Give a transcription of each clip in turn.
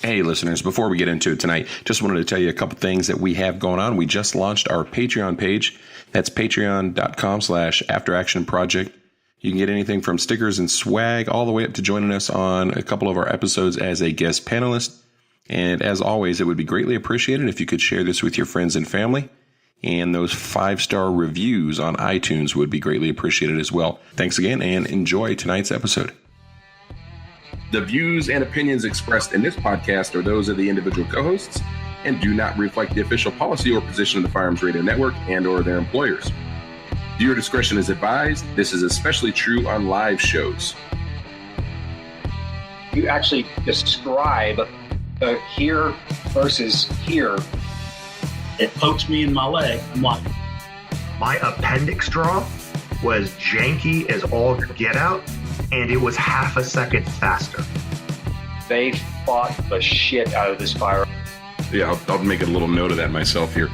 Hey, listeners, before we get into it tonight, just wanted to tell you a couple things that we have going on. We just launched our Patreon page. That's patreon.com/afteractionproject. You can get anything from stickers and swag all the way up to joining us on a couple of our episodes as a guest panelist. And as always, it would be greatly appreciated if you could share this with your friends and family. And those 5-star reviews on iTunes would be greatly appreciated as well. Thanks again and enjoy tonight's episode. The views and opinions expressed in this podcast are those of the individual co-hosts and do not reflect the official policy or position of the Firearms Radio Network and or their employers. Viewer discretion is advised. This is especially true on live shows. You actually describe the here versus here. It pokes me in my leg. I'm like, my appendix drop was janky as all get out, and it was half a second faster. They fought the shit out of this fire. Yeah, I'll make a little note of that myself here.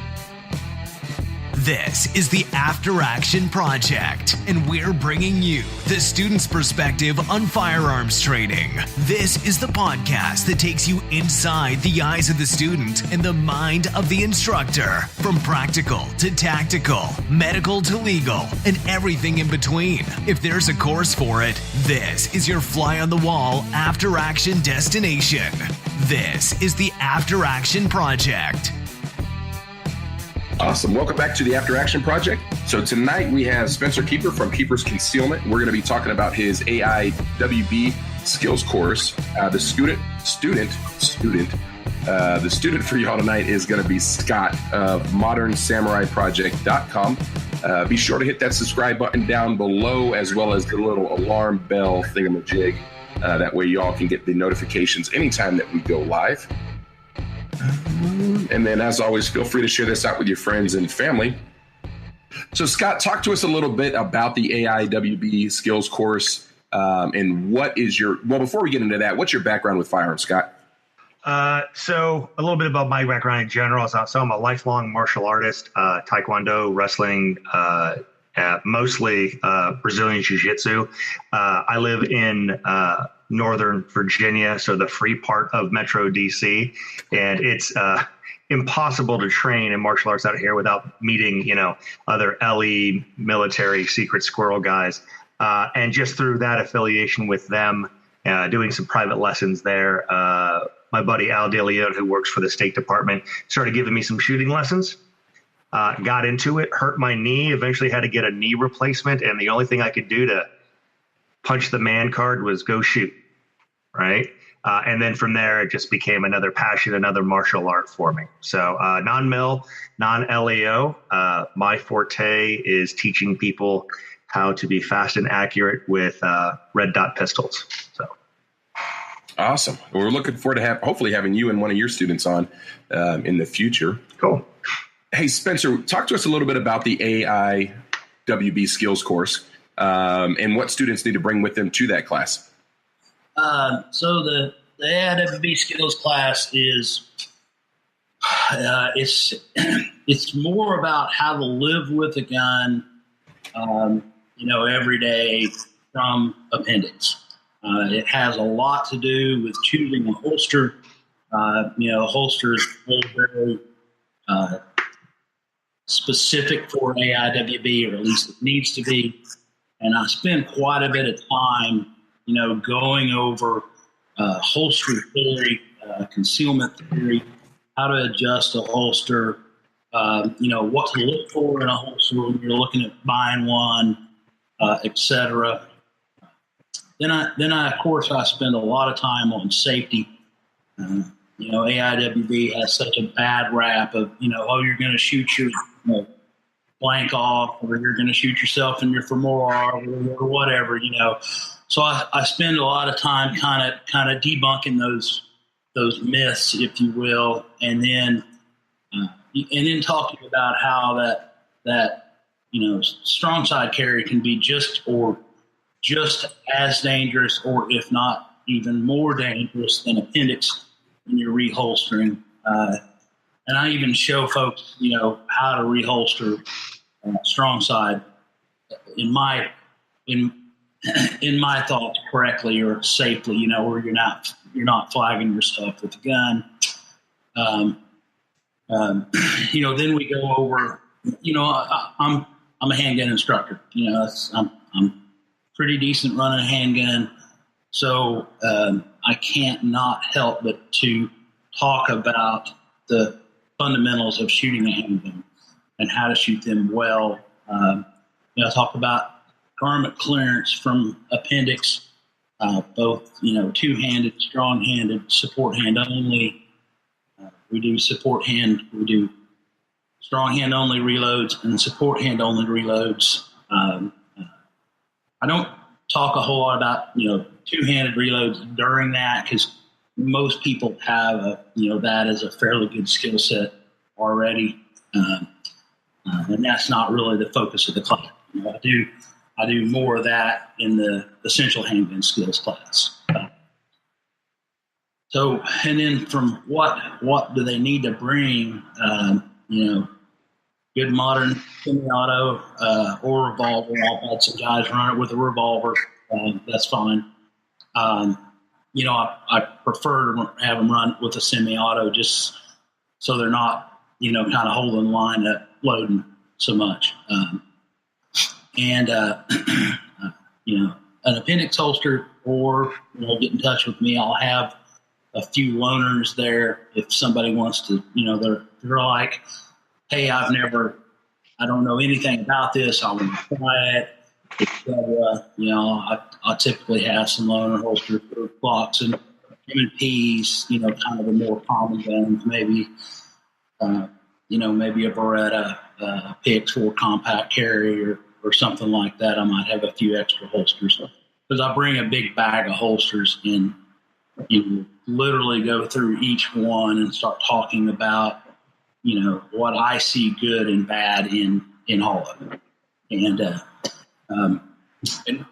This is the After Action Project, and we're bringing you the student's perspective on firearms training. This is the podcast that takes you inside the eyes of the student and the mind of the instructor, from practical to tactical, medical to legal, and everything in between. If there's a course for it, this is your fly-on-the-wall After Action destination. This is the After Action Project. Awesome. Welcome back to the After Action Project. So tonight we have Spencer Keeper from Keeper's Concealment. We're going to be talking about his AIWB skills course. The student for y'all tonight is going to be Scott of modernsamuraiproject.com. Be sure to hit that subscribe button down below, as well as the little alarm bell thingamajig. That way y'all can get the notifications anytime that we go live. And then, as always, feel free to share this out with your friends and family. So, Scott, talk to us a little bit about the AIWB skills course, and what is your, well, before we get into that, what's your background with firearms, Scott? So a little bit about my background in general. So I'm a lifelong martial artist, Taekwondo, wrestling, mostly Brazilian Jiu-Jitsu. I live in Northern Virginia, so the free part of Metro DC, and it's impossible to train in martial arts out here without meeting, other LE military secret squirrel guys. And just through that affiliation with them, doing some private lessons there, my buddy Al DeLeon, who works for the State Department, started giving me some shooting lessons. Got into it, hurt my knee, eventually had to get a knee replacement, and the only thing I could do to punch the man card was go shoot, right? And then from there, it just became another passion, another martial art for me. So non-mil, non-LAO, my forte is teaching people how to be fast and accurate with red dot pistols. So awesome. Well, we're looking forward to hopefully having you and one of your students on in the future. Cool. Hey, Spencer, talk to us a little bit about the AIWB skills course and what students need to bring with them to that class. So the AIWB skills class is, it's more about how to live with a gun, every day from appendix. It has a lot to do with choosing a holster. A holster is very specific for AIWB, or at least it needs to be. And I spend quite a bit of time, going over holster theory, concealment theory, how to adjust a holster, what to look for in a holster when you're looking at buying one, etc. Then I, of course, I spend a lot of time on safety. AIWB has such a bad rap of, you're going to shoot your blank off, or you're going to shoot yourself in your femoral or whatever, So I spend a lot of time kind of debunking those myths, if you will, and then talking about how that strong side carry can be just as dangerous, or if not even more dangerous than appendix when you're reholstering. And I even show folks, how to reholster strong side. In in my thoughts, correctly or safely, where you're not flagging yourself with a gun. Then we go over, I'm a handgun instructor, I'm pretty decent running a handgun. So, I can't not help but to talk about the fundamentals of shooting a handgun and how to shoot them well. Talk about garment clearance from appendix, both, two-handed, strong-handed, support hand only. We do support hand, we do strong hand only reloads and support hand only reloads. I don't talk a whole lot about, two-handed reloads during that because most people have, that as a fairly good skill set already. And that's not really the focus of the class. I do more of that in the essential handgun skills class. So, and then from what do they need to bring? Good modern semi-auto or revolver. I've had some guys run it with a revolver. That's fine. I prefer to have them run with a semi-auto just so they're not, kind of holding the line up, loading so much. An appendix holster, or get in touch with me. I'll have a few loaners there if somebody wants to. They're like, hey, I don't know anything about this. I want to try it. I typically have some loaner holsters for Glocks and M&Ps. Kind of the more common guns, maybe. Maybe a Beretta, PX4 compact carry or something like that. I might have a few extra holsters because I bring a big bag of holsters and literally go through each one and start talking about, what I see good and bad in all of it. And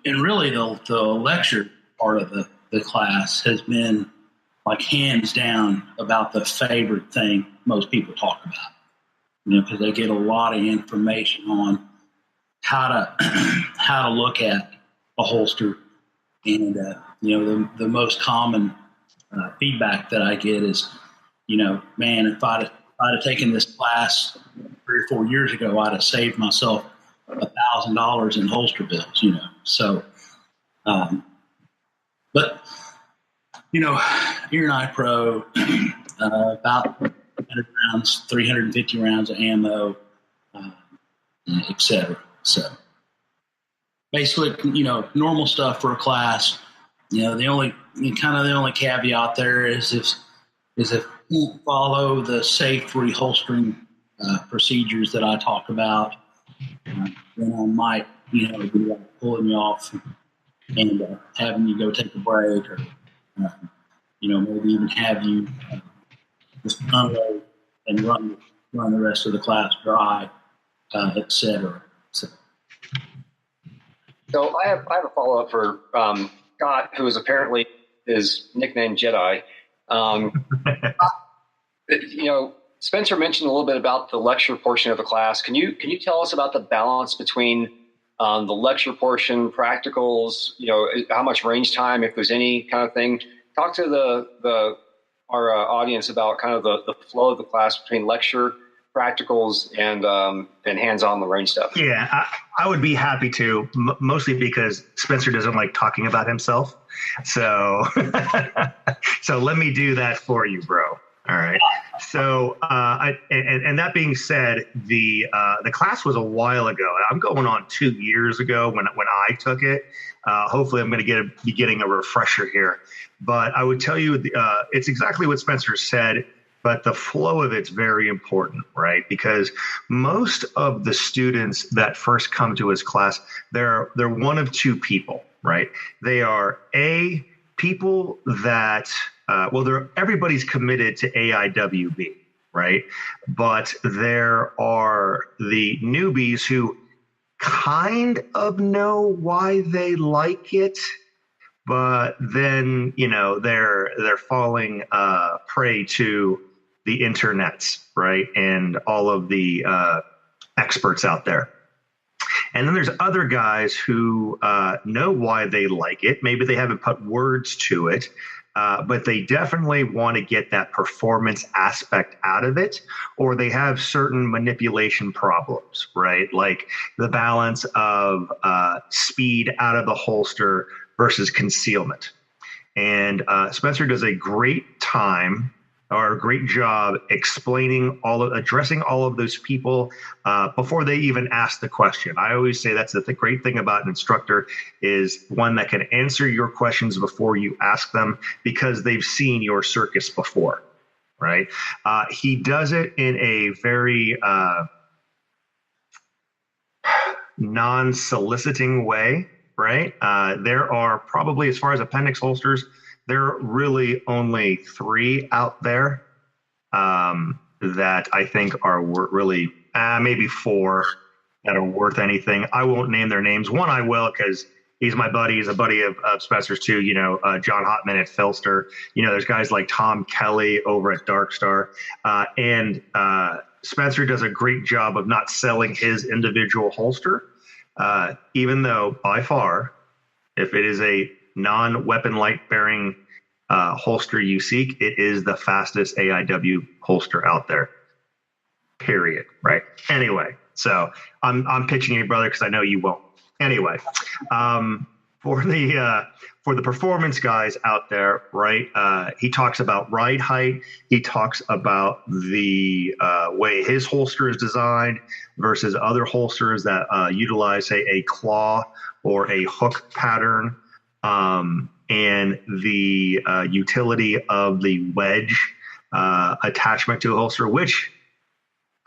really the lecture part of the class has been like hands down about the favorite thing most people talk about. Because they get a lot of information on how to look at a holster, and the most common feedback that I get is, man, if I'd have taken this class 3 or 4 years ago, I'd have saved myself $1,000 in holster bills. So, but you're an iPro, about 100 rounds, 350 rounds of ammo, et cetera. So basically, normal stuff for a class. The only caveat there is if you follow the safe reholstering procedures that I talk about, then I might, be like pulling you off and having you go take a break, or maybe even have you just unload and run the rest of the class dry, et cetera. So I have a follow up for Scott, who is apparently his nickname Jedi. Spencer mentioned a little bit about the lecture portion of the class. Can you tell us about the balance between the lecture portion, practicals, how much range time, if there's any kind of thing? Talk to our audience about kind of the flow of the class between lecture, practicals, and hands-on the range stuff. Yeah, I would be happy to, mostly because Spencer doesn't like talking about himself. So, so let me do that for you, bro. All right. So, and that being said, the class was a while ago. I'm going on 2 years ago when I took it. Hopefully, I'm going to be getting a refresher here. But I would tell you, it's exactly what Spencer said. But the flow of it's very important, right? Because most of the students that first come to his class, they're one of two people, right? They are people that everybody's committed to AIWB, right? But there are the newbies who kind of know why they like it, but then they're falling prey to the internets, right, and all of the experts out there. And then there's other guys who know why they like it. Maybe they haven't put words to it, but they definitely want to get that performance aspect out of it, or they have certain manipulation problems, right? Like the balance of speed out of the holster versus concealment. And Spencer does a great job addressing all of those people before they even ask the question. I always say that's the great thing about an instructor is one that can answer your questions before you ask them because they've seen your circus before, right? He does it in a very non-soliciting way, right? There are probably, as far as appendix holsters, there are really only 3 out there that I think are really, maybe 4 that are worth anything. I won't name their names. One I will because he's my buddy. He's a buddy of Spencer's too. John Hotman at Filster. There's guys like Tom Kelly over at Darkstar. And Spencer does a great job of not selling his individual holster, even though by far, if it is a non-weapon light bearing holster you seek, it is the fastest AIW holster out there, period. Right. Anyway, so I'm pitching you, brother, because I know you won't. Anyway, for the performance guys out there, right? He talks about ride height. He talks about the way his holster is designed versus other holsters that utilize, say, a claw or a hook pattern, and the utility of the wedge attachment to a holster, which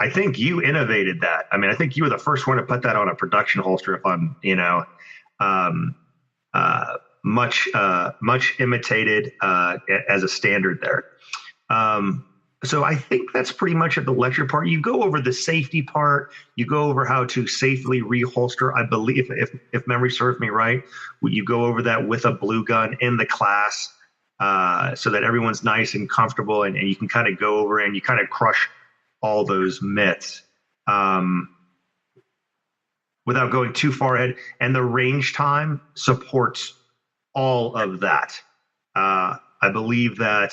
I think you innovated that. I mean, I think you were the first one to put that on a production holster, if I'm, much imitated as a standard there. So I think that's pretty much at the lecture part. You go over the safety part. You go over how to safely reholster. I believe, if memory serves me right, you go over that with a blue gun in the class so that everyone's nice and comfortable, and you can kind of go over and you kind of crush all those myths without going too far ahead. And the range time supports all of that. I believe that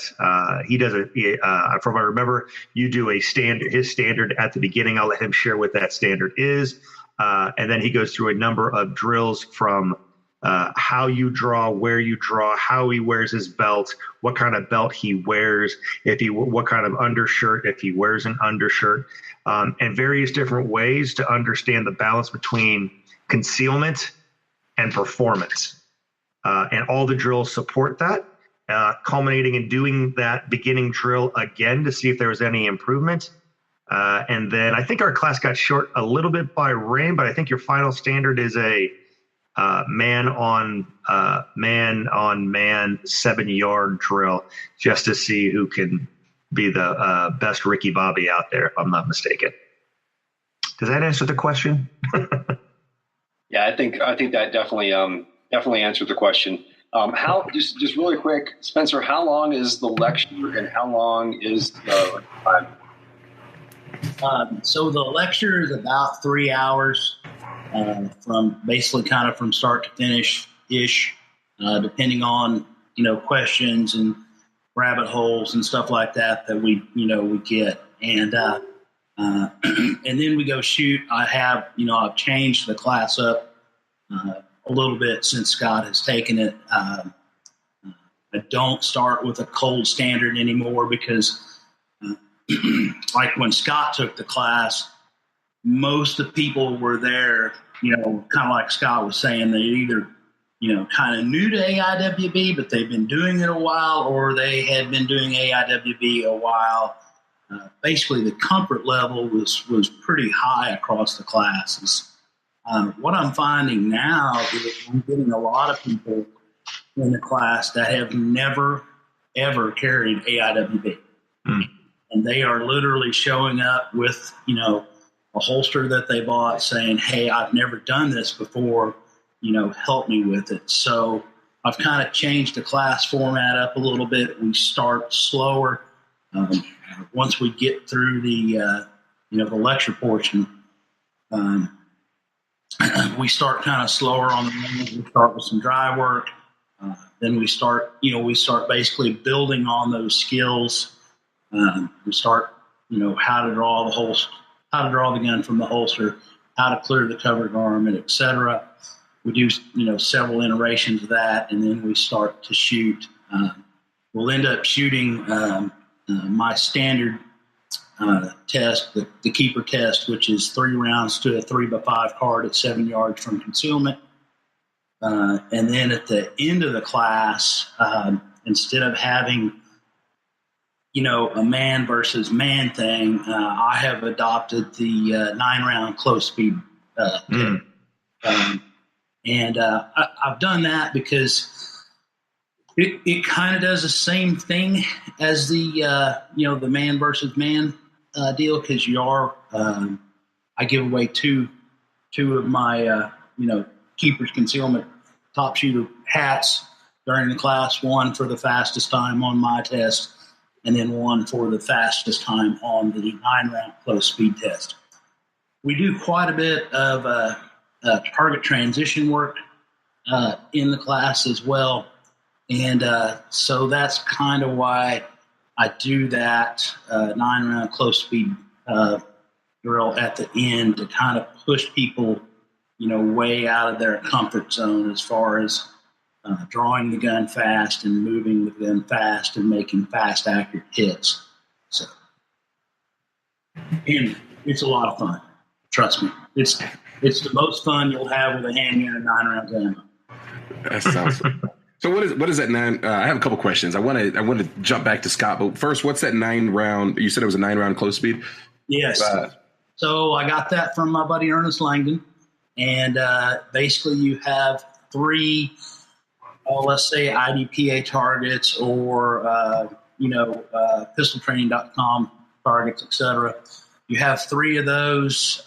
he does from what I remember, you do his standard at the beginning. I'll let him share what that standard is. And then he goes through a number of drills from how you draw, where you draw, how he wears his belt, what kind of belt he wears, what kind of undershirt, if he wears an undershirt, and various different ways to understand the balance between concealment and performance. And all the drills support that. Culminating in doing that beginning drill again to see if there was any improvement. And then I think our class got short a little bit by rain, but I think your final standard is a man on man 7-yard drill just to see who can be the best Ricky Bobby out there, if I'm not mistaken. Does that answer the question? Yeah, I think that definitely answered the question. How just really quick, Spencer, how long is the lecture and how long is the time? So the lecture is about 3 hours, from basically kind of from start to finish ish, depending on, questions and rabbit holes and stuff like that we get. And, and then we go shoot. I've changed the class up, a little bit since Scott has taken it. I don't start with a cold standard anymore because like when Scott took the class, most of the people were there, kind of like Scott was saying, they either, kind of new to AIWB, but they've been doing it a while, or they had been doing AIWB a while. Basically, the comfort level was pretty high across the classes. What I'm finding now is I'm getting a lot of people in the class that have never, ever carried AIWB. And they are literally showing up with, a holster that they bought saying, hey, I've never done this before, help me with it. So I've kind of changed the class format up a little bit. We start slower. Once we get through the lecture portion, we start kind of slower on the runs. We start with some dry work. Then we start basically building on those skills. We start, how to draw the gun from the holster, how to clear the cover garment, etc. We do, several iterations of that, and then we start to shoot. We'll end up shooting my standard test, the keeper test, which is 3 rounds to a 3x5 card at 7 yards from concealment. And then at the end of the class, instead of having, a man versus man thing, I have adopted the 9-round close speed. And I've done that because it kind of does the same thing as the, the man versus man deal, because I give away two of my, keeper's concealment top shooter hats during the class, one for the fastest time on my test, and then one for the fastest time on the 9-round close speed test. We do quite a bit of target transition work in the class as well. And so that's kind of why I do that 9-round close speed drill at the end, to kind of push people, way out of their comfort zone as far as drawing the gun fast and moving the gun fast and making fast, accurate hits. So, and it's a lot of fun. Trust me. It's the most fun you'll have with a handgun and 9-round gun. That sounds. So what is that 9? I have a couple questions. I want to jump back to Scott, but first, what's that 9-round? You said it was a 9-round close speed. Yes. So I got that from my buddy Ernest Langdon, and basically you have 3, let's say IDPA targets, or pistoltraining.com targets, etc. You have 3 of those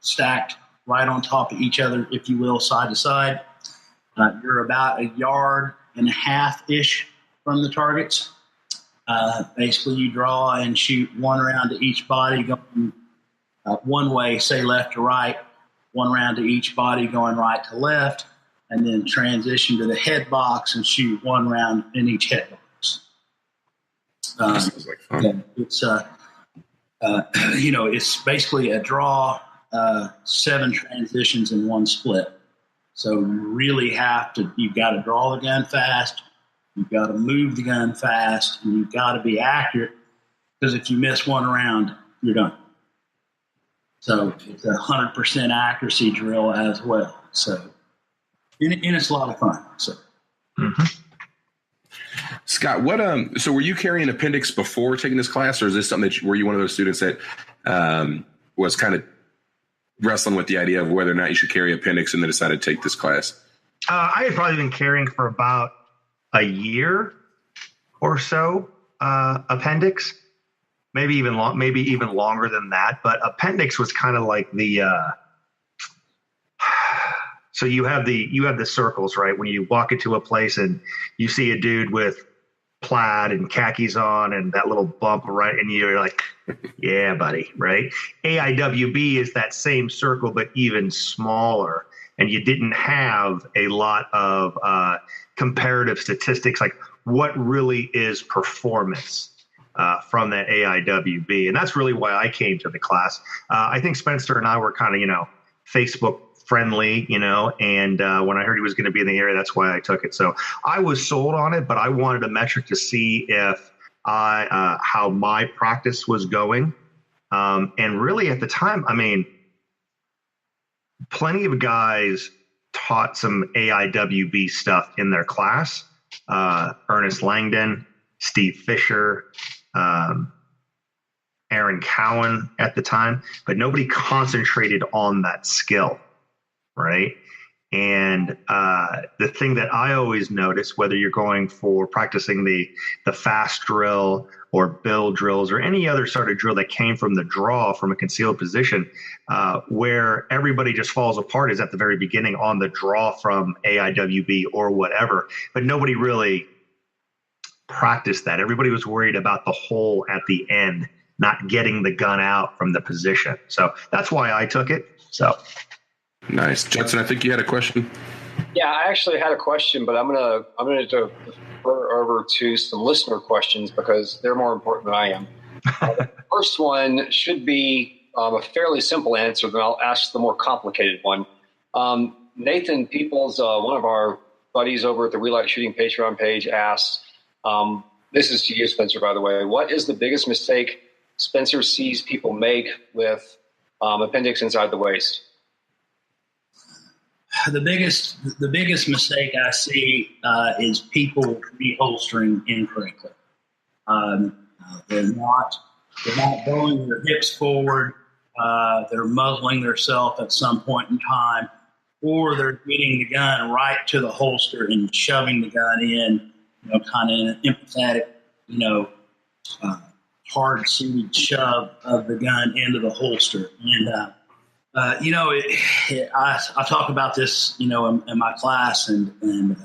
stacked right on top of each other, if you will, side to side. You're about 1.5 yards-ish from the targets. Basically, you draw and shoot 1 round to each body going one way, say left to right, 1 round to each body going right to left, and then transition to the head box and shoot 1 round in each head box. Sounds like fun. It's basically a draw, 7 transitions in 1 split. So you really you've got to draw the gun fast, you've got to move the gun fast, and you've got to be accurate, because if you miss 1 round, you're done. So it's a 100% accuracy drill as well. So, and it's a lot of fun. So, Scott, so were you carrying appendix before taking this class, or is this something were you one of those students that was kind of wrestling with the idea of whether or not you should carry appendix and then decided to take this class? I had probably been carrying for about a year or so, appendix, maybe even longer than that. But appendix was kind of like the so you have the circles, right? When you walk into a place and you see a dude with plaid and khakis on and that little bump, right? And you're like, yeah, buddy, right? AIWB is that same circle, but even smaller. And you didn't have a lot of comparative statistics, like what really is performance from that AIWB. And that's really why I came to the class. I think Spencer and I were kind of, Facebook friendly, and when I heard he was going to be in the area, that's why I took it. So I was sold on it, but I wanted a metric to see if how my practice was going. And really at the time, plenty of guys taught some AIWB stuff in their class. Ernest Langdon, Steve Fisher, Aaron Cowan at the time, but nobody concentrated on that skill. Right. And the thing that I always notice, whether you're going for practicing the fast drill or build drills or any other sort of drill that came from the draw from a concealed position, where everybody just falls apart is at the very beginning on the draw from AIWB or whatever. But nobody really practiced that. Everybody was worried about the hole at the end not getting the gun out from the position. So that's why I took it. So nice. Judson, I think you had a question. Yeah, I actually had a question, but I'm gonna defer over to some listener questions because they're more important than I am. The first one should be a fairly simple answer, then I'll ask the more complicated one. Nathan Peoples, one of our buddies over at the We Like Shooting Patreon page, asked, this is to you, Spencer, by the way, what is the biggest mistake Spencer sees people make with appendix inside the waist? The biggest mistake I see is people reholstering incorrectly. They're not bowing their hips forward. They're muzzling themselves at some point in time, or they're getting the gun right to the holster and shoving the gun in, kind of in an empathetic, hard-suited shove of the gun into the holster. And I talk about this, in my class, and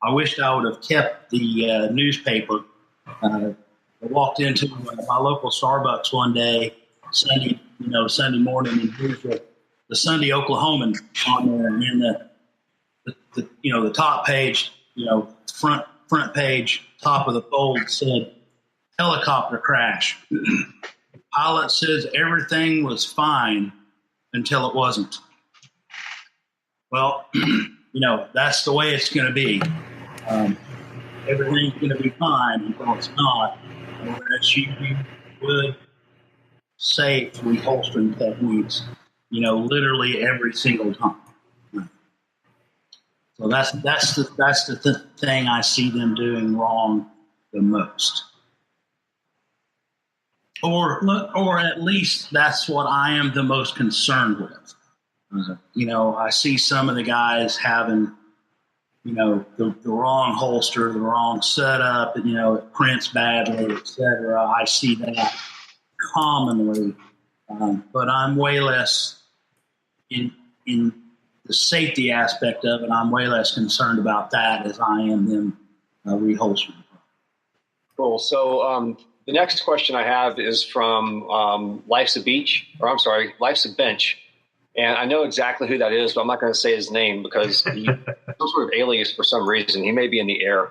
I wished I would have kept the newspaper. I walked into my local Starbucks one day, Sunday morning, and here's the Sunday Oklahoman on there, and the top page, front page, top of the fold said helicopter crash. Pilot says everything was fine until it wasn't. Well, that's the way it's going to be. Everything's going to be fine until it's not. Unless you would say reholstering techniques, literally every single time. So that's the thing I see them doing wrong the most. Or at least that's what I am the most concerned with. I see some of the guys having, the wrong holster, the wrong setup, it prints badly, etc. I see that commonly, but I'm way less in the safety aspect of it. I'm way less concerned about that as I am them reholstering. Cool. So the next question I have is from Life's a Bench. And I know exactly who that is, but I'm not going to say his name because he's some sort of alias for some reason. He may be in the air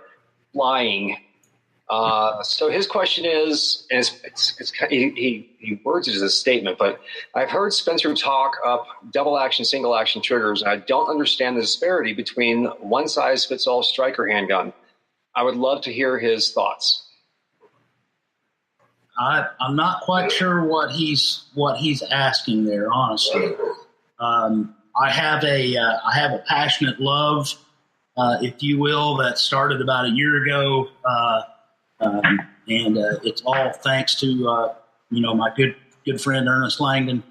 flying. So his question is, and he words it as a statement, but I've heard Spencer talk up double action, single action triggers, and I don't understand the disparity between one size fits all striker handgun. I would love to hear his thoughts. I'm not quite sure what he's asking there, honestly. I have a passionate love, if you will, that started about a year ago, and it's all thanks to my good friend Ernest Langdon.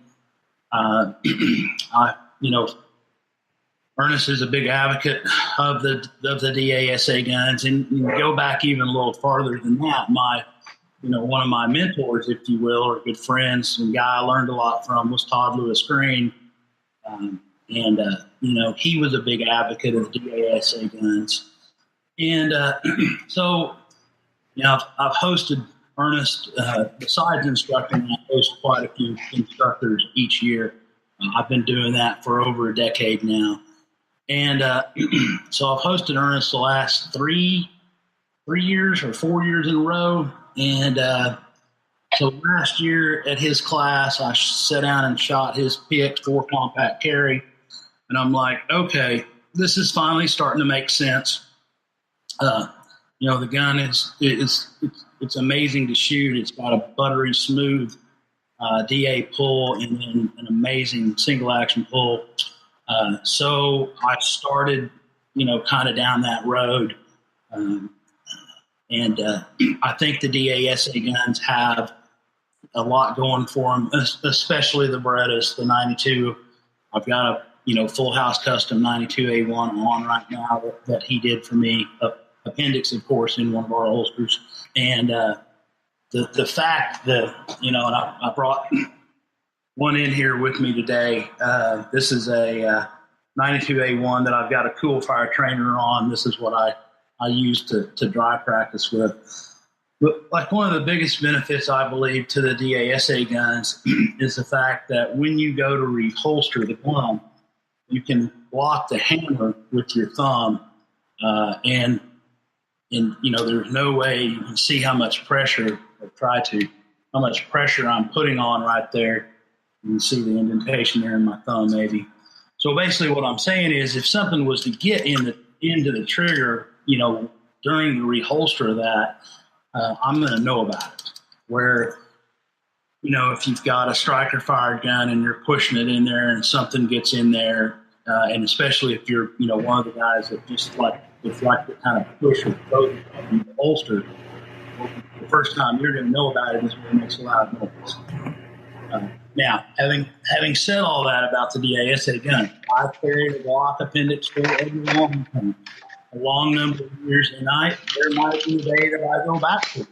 Ernest is a big advocate of the DASA guns, and you can go back even a little farther than that. One of my mentors, if you will, or good friends, and guy I learned a lot from was Todd Lewis Green. He was a big advocate of the DASA guns. And so, I've hosted Ernest, besides instructing, I host quite a few instructors each year. I've been doing that for over a decade now. And so I've hosted Ernest the last 3 years or 4 years in a row. And so last year at his class, I sat down and shot his PX4 compact carry. And I'm like, okay, this is finally starting to make sense. The gun it's amazing to shoot. It's got a buttery smooth DA pull and then an amazing single action pull. So I started, kind of down that road. And I think the DASA guns have a lot going for them, especially the Berettas, the 92. I've got a full house custom 92A1 on right now that he did for me, appendix, of course, in one of our holsters. And the fact that, and I brought one in here with me today. This is a 92A1 that I've got a cool fire trainer on. This is what I use to dry practice with. But like one of the biggest benefits, I believe, to the DASA guns is the fact that when you go to reholster the gun, you can lock the hammer with your thumb, and there's no way you can see how much pressure, or how much pressure I'm putting on right there. You can see the indentation there in my thumb, maybe. So basically, what I'm saying is, if something was to get into the trigger, during the reholster of that, I'm going to know about it. Where, if you've got a striker fired gun and you're pushing it in there and something gets in there, and especially if you're, one of the guys that just like to kind of push or throw in the holster, the first time you're going to know about it is when it makes a loud noise. Now, having said all that about the DASA gun, I've carried a Glock appendix for a long number of years, and there might be a day that I go back to it.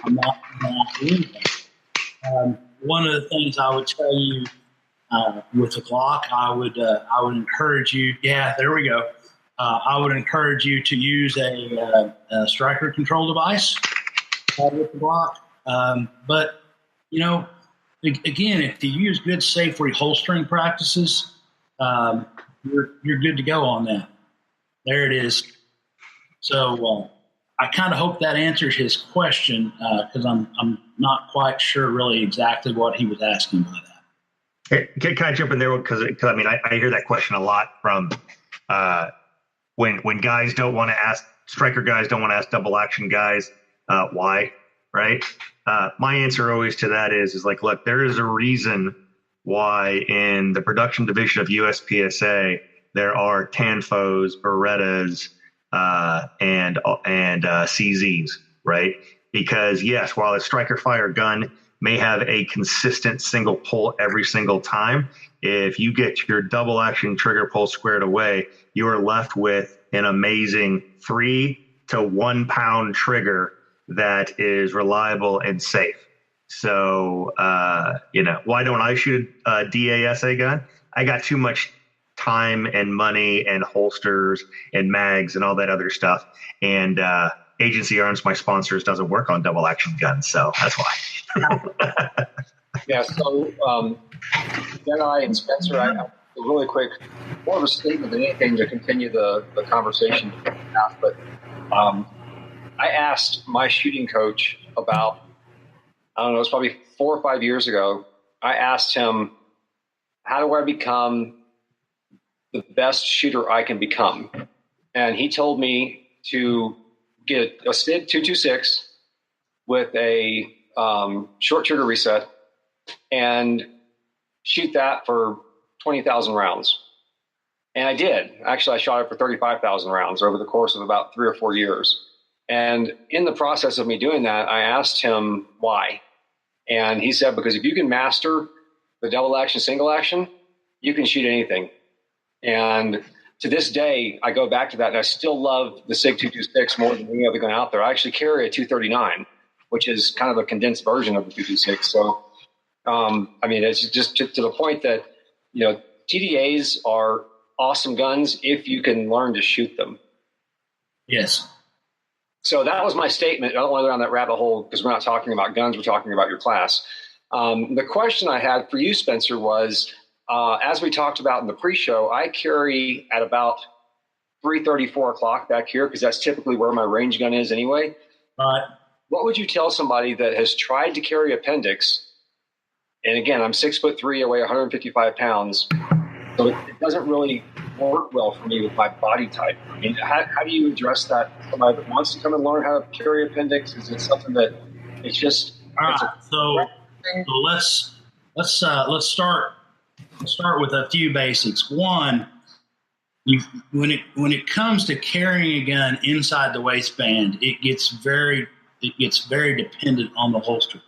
I'm not doing that. One of the things I would tell you with the Glock, I would encourage you. Yeah, there we go. I would encourage you to use a striker control device with the Glock. But again, if you use good, safe reholstering practices, you're good to go on that. There it is. So I kind of hope that answers his question, because I'm not quite sure really exactly what he was asking by that. Hey, can I jump in there? Because I hear that question a lot from when guys don't want to ask, striker guys don't want to ask double action guys why, right? My answer always to that is like, look, there is a reason why in the production division of USPSA there are Tanfos, Berettas, and CZs, right? Because yes, while a striker fire gun may have a consistent single pull every single time, if you get your double action trigger pull squared away, you are left with an amazing 3 to 1 pound trigger that is reliable and safe. So, why don't I shoot a DASA gun? I got too much time and money and holsters and mags and all that other stuff. And Agency Arms, my sponsors, doesn't work on double action guns. So that's why. Yeah. So Jedi and Spencer, I really quick, more of a statement than anything to continue the conversation. But I asked my shooting coach about, I don't know, it's probably 4 or 5 years ago. I asked him, how do I become the best shooter I can become? And he told me to get a SIG 226 with a short trigger reset and shoot that for 20,000 rounds. And I did. Actually, I shot it for 35,000 rounds over the course of about 3 or 4 years. And in the process of me doing that, I asked him why. And he said, because if you can master the double action, single action, you can shoot anything. And to this day, I go back to that, and I still love the SIG 226 more than any other gun out there. I actually carry a 239, which is kind of a condensed version of the 226. So, it's just to the point that, TDAs are awesome guns if you can learn to shoot them. Yes. So that was my statement. I don't want to go down that rabbit hole because we're not talking about guns. We're talking about your class. The question I had for you, Spencer, was, as we talked about in the pre-show, I carry at about 3:30, 4 o'clock back here because that's typically where my range gun is anyway. What would you tell somebody that has tried to carry appendix? And again, I'm 6'3", I weigh 155 pounds. So it doesn't really work well for me with my body type. I mean, how do you address that? Somebody that wants to come and learn how to carry appendix, is it something that it's just? All right. So let's start with a few basics. One, when it comes to carrying a gun inside the waistband, it gets very dependent on the holster.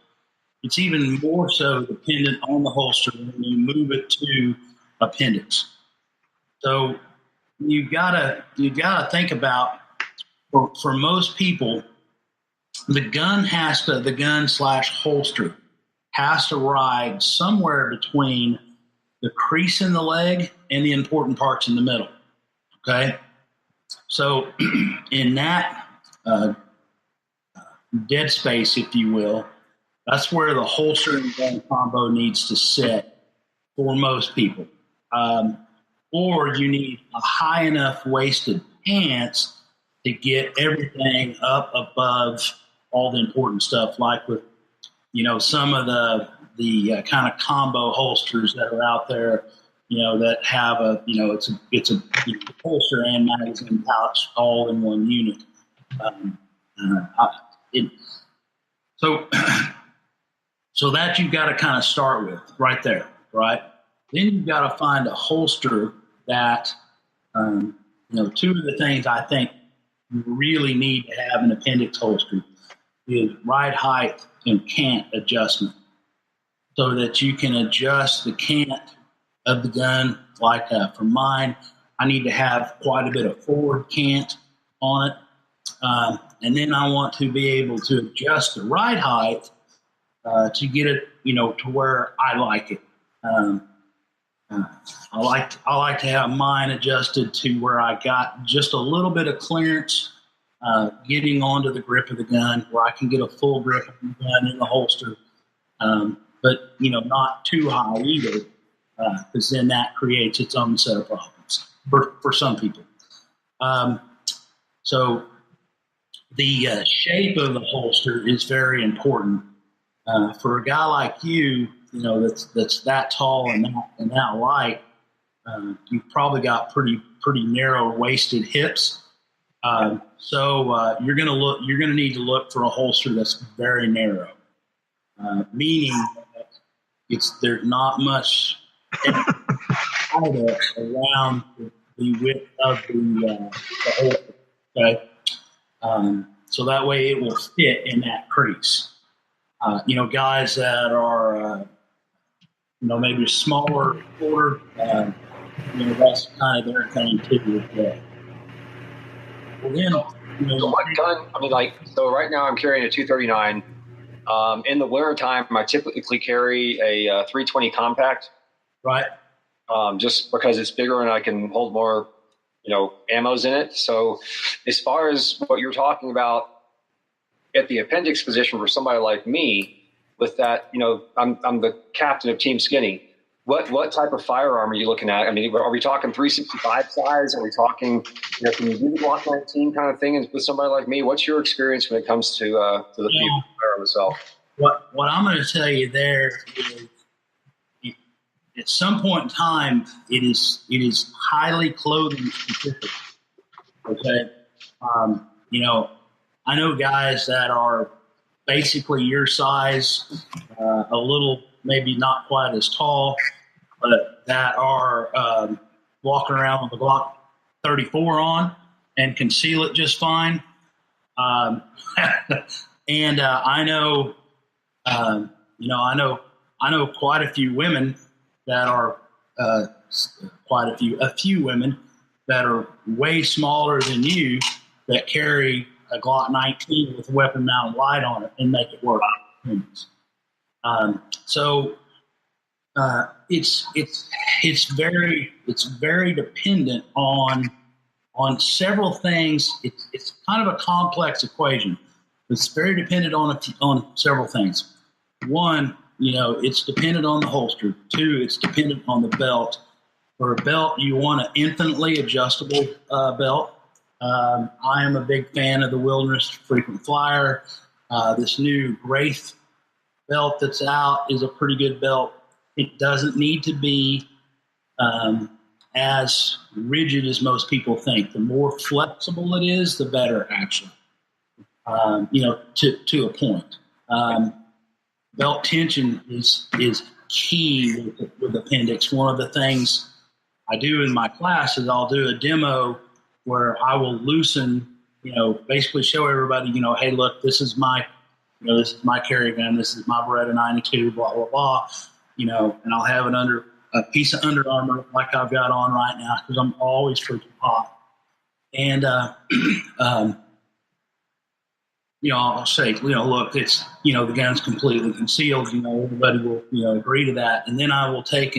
It's even more so dependent on the holster when you move it to appendix. So you gotta think about, for most people, the gun / holster has to ride somewhere between the crease in the leg and the important parts in the middle. Okay, so in that dead space, if you will. That's where the holster and gun combo needs to sit for most people. Or you need a high enough waisted pants to get everything up above all the important stuff, like with, some of the kind of combo holsters that are out there, that have it's a holster and magazine pouch all in one unit. So that you've got to kind of start with right there, right? Then you've got to find a holster that, two of the things I think you really need to have an appendix holster is ride height and cant adjustment, so that you can adjust the cant of the gun. Like for mine, I need to have quite a bit of forward cant on it. And then I want to be able to adjust the ride height to get it, to where I like it. I like to have mine adjusted to where I got just a little bit of clearance getting onto the grip of the gun, where I can get a full grip of the gun in the holster, but not too high either, because then that creates its own set of problems for some people. So the shape of the holster is very important. For a guy like you, that's that tall and that light, you've probably got pretty narrow waisted hips. So you're gonna need to look for a holster that's very narrow, meaning that there's not much around the width of the holster. Okay, so that way it will fit in that crease. Guys that are, maybe smaller, shorter, that's kind of their thing too. Well, then, so what gun? So right now I'm carrying a 239. In the wintertime, I typically carry a 320 compact. Right. Just because it's bigger and I can hold more, ammos in it. So as far as what you're talking about at the appendix position for somebody like me, with that, I'm the captain of Team Skinny. What type of firearm are you looking at? I mean, are we talking 365 size? Are we talking, can you do the Glock 19 kind of thing with somebody like me? What's your experience when it comes to the firearm itself? What I'm going to tell you there is, at some point in time, it is highly clothing specific. Okay, I know guys that are basically your size, a little maybe not quite as tall, but that are walking around with a Glock 34 on and conceal it just fine. And I know quite a few women that are a few women that are way smaller than you that carry a Glock 19 with a weapon mounted light on it and make it work. So it's very dependent on several things. It's kind of a complex equation. It's very dependent on several things. One, it's dependent on the holster. Two, it's dependent on the belt. For a belt, you want an infinitely adjustable belt. I am a big fan of the Wilderness Frequent Flyer. This new Wraith belt that's out is a pretty good belt. It doesn't need to be as rigid as most people think. The more flexible it is, the better, actually, to a point. Belt tension is key with appendix. One of the things I do in my class is I'll do a demo where I will loosen, basically show everybody, hey, look, this is my carry gun, this is my Beretta 92, blah, blah, blah, and I'll have it under a piece of Under Armour like I've got on right now because I'm always freaking hot. And, I'll say, look, it's, the gun's completely concealed, everybody will, agree to that. And then I will take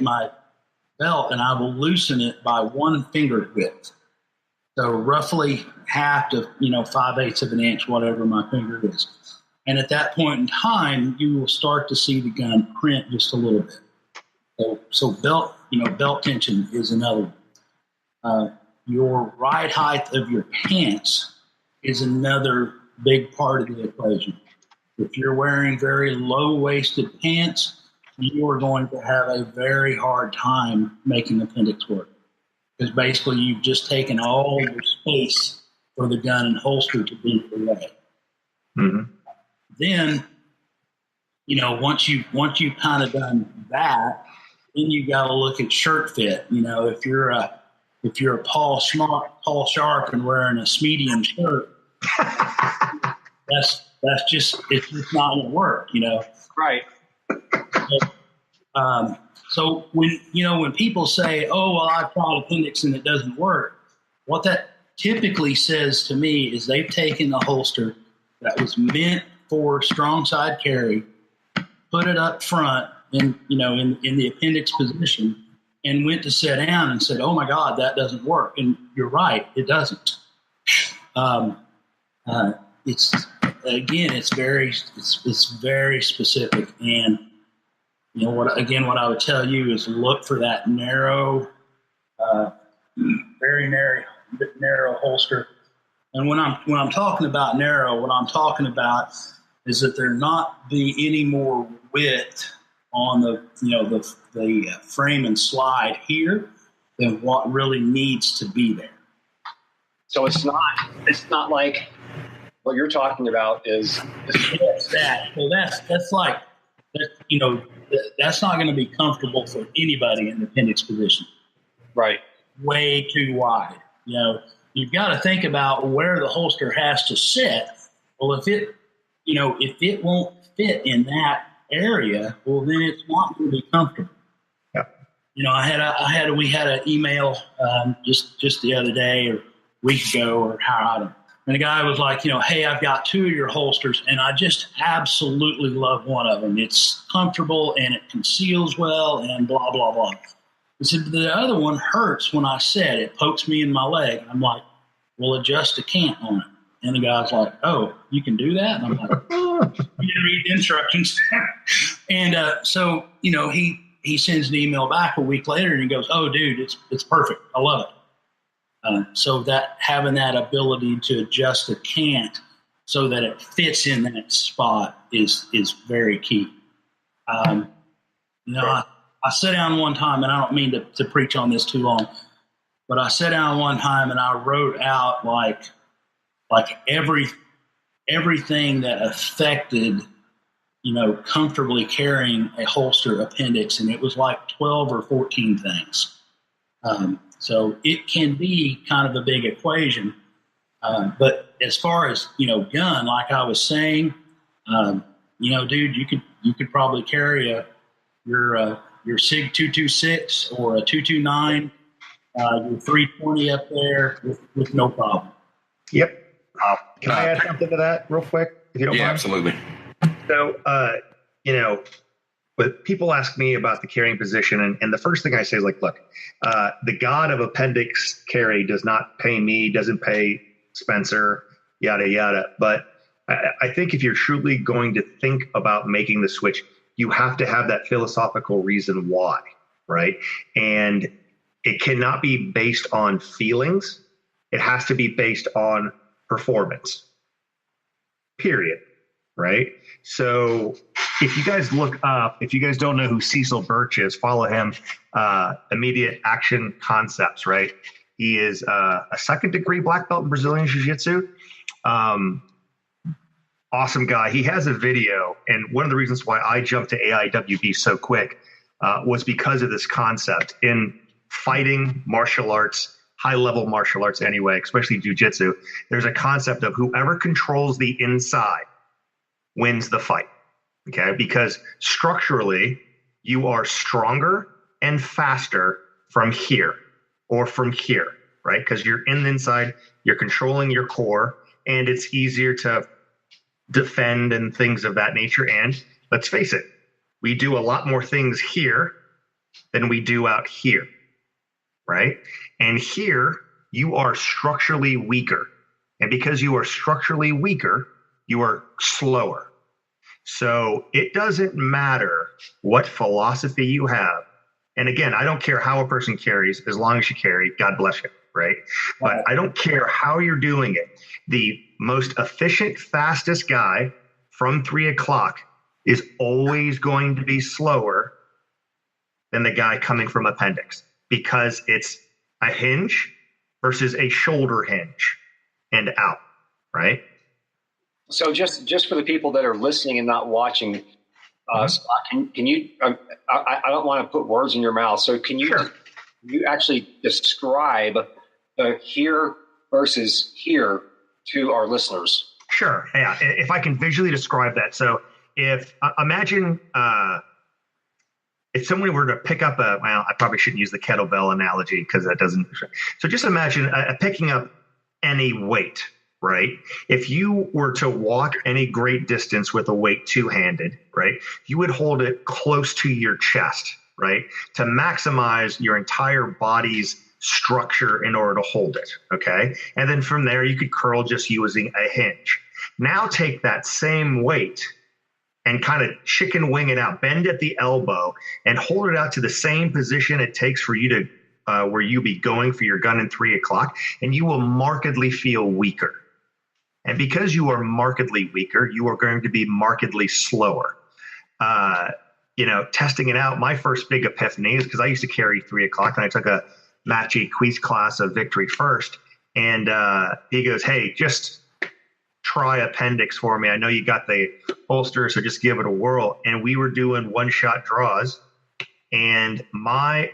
my belt and I will loosen it by 1 finger width. So roughly half to, 5/8 of an inch, whatever my finger is. And at that point in time, you will start to see the gun print just a little bit. So belt tension is another one. Your ride height of your pants is another big part of the equation. If you're wearing very low-waisted pants, you are going to have a very hard time making appendix work. Because basically you've just taken all your space for the gun and holster to be away. Mm-hmm. Then, once you kind of done that, then you got to look at shirt fit. If you're a Paul Sharp and wearing a medium shirt, it's just not going to work. Right. So when people say, "Oh, well, I've tried appendix and it doesn't work," what that typically says to me is they've taken a holster that was meant for strong side carry, put it up front in the appendix position, and went to sit down and said, "Oh my God, that doesn't work." And you're right, it doesn't. It's very specific. And what I would tell you is look for that narrow, very narrow holster. And when I'm talking about narrow, what I'm talking about is that there not be any more width on the frame and slide here than what really needs to be there. So it's not like what you're talking about is that. So that's like, that's not going to be comfortable for anybody in the appendix position. Right. Way too wide. You've got to think about where the holster has to sit. Well, if it won't fit in that area, well, then it's not going to be comfortable. Yeah. We had an email just the other day or a week ago or how, and the guy was like, "Hey, I've got 2 of your holsters, and I just absolutely love one of them. It's comfortable and it conceals well, and blah blah blah." He said, "The other one hurts when I sit. It pokes me in my leg." I'm like, "Well, adjust a cant on it." And the guy's like, "Oh, you can do that?" And I'm like, "You didn't read the instructions." And so he sends an email back a week later and he goes, "Oh, dude, it's perfect. I love it." So that having that ability to adjust a cant so that it fits in that spot is very key. I sat down one time, and I don't mean to preach on this too long, but I sat down one time and I wrote out like everything that affected, comfortably carrying a holster appendix, and it was like 12 or 14 things. So it can be kind of a big equation. But as far as, gun, like I was saying, dude, you could probably carry your SIG 226 or a 229, your 320 up there with no problem. Yep. Can I add something to that real quick, if you don't mind? Absolutely. So, but people ask me about the carrying position, and the first thing I say is like, look, the god of appendix carry does not pay me, doesn't pay Spencer, yada, yada. But I think if you're truly going to think about making the switch, you have to have that philosophical reason why, right? And it cannot be based on feelings. It has to be based on performance, period, right? So if you guys look up, if you guys don't know who Cecil Birch is, follow him, Immediate Action Concepts, right? He is a 2nd degree black belt in Brazilian Jiu-Jitsu. Awesome guy. He has a video, and one of the reasons why I jumped to AIWB so quick was because of this concept. In fighting, martial arts, high-level martial arts anyway, especially jiu-jitsu, there's a concept of whoever controls the inside wins the fight, okay? Because structurally, you are stronger and faster from here or from here, right? Because you're in the inside, you're controlling your core, and it's easier to defend and things of that nature. And let's face it, we do a lot more things here than we do out here, right? And here, you are structurally weaker. And because you are structurally weaker, you are slower. So it doesn't matter what philosophy you have. And again, I don't care how a person carries, as long as you carry, God bless you, right? But I don't care how you're doing it. The most efficient, fastest guy from 3 o'clock is always going to be slower than the guy coming from appendix, because it's a hinge versus a shoulder hinge and out, right? So just for the people that are listening and not watching, Scott, can you? I don't want to put words in your mouth. So can you you actually describe the here versus here to our listeners? Sure. Yeah. If I can visually describe that. So if imagine if someone were to pick up I probably shouldn't use the kettlebell analogy because that doesn't. So just imagine picking up any weight, right? If you were to walk any great distance with a weight two-handed, right, you would hold it close to your chest, right, to maximize your entire body's structure in order to hold it, okay? And then from there, you could curl just using a hinge. Now take that same weight and kind of chicken wing it out, bend at the elbow, and hold it out to the same position it takes for you to where you be going for your gun in 3 o'clock, and you will markedly feel weaker. And because you are markedly weaker, you are going to be markedly slower. Testing it out, my first big epiphany is because I used to carry 3 o'clock, and I took a Matt G. Queese class of Victory First, and he goes, "Hey, just try appendix for me. I know you got the holster, so just give it a whirl." And we were doing one-shot draws, and my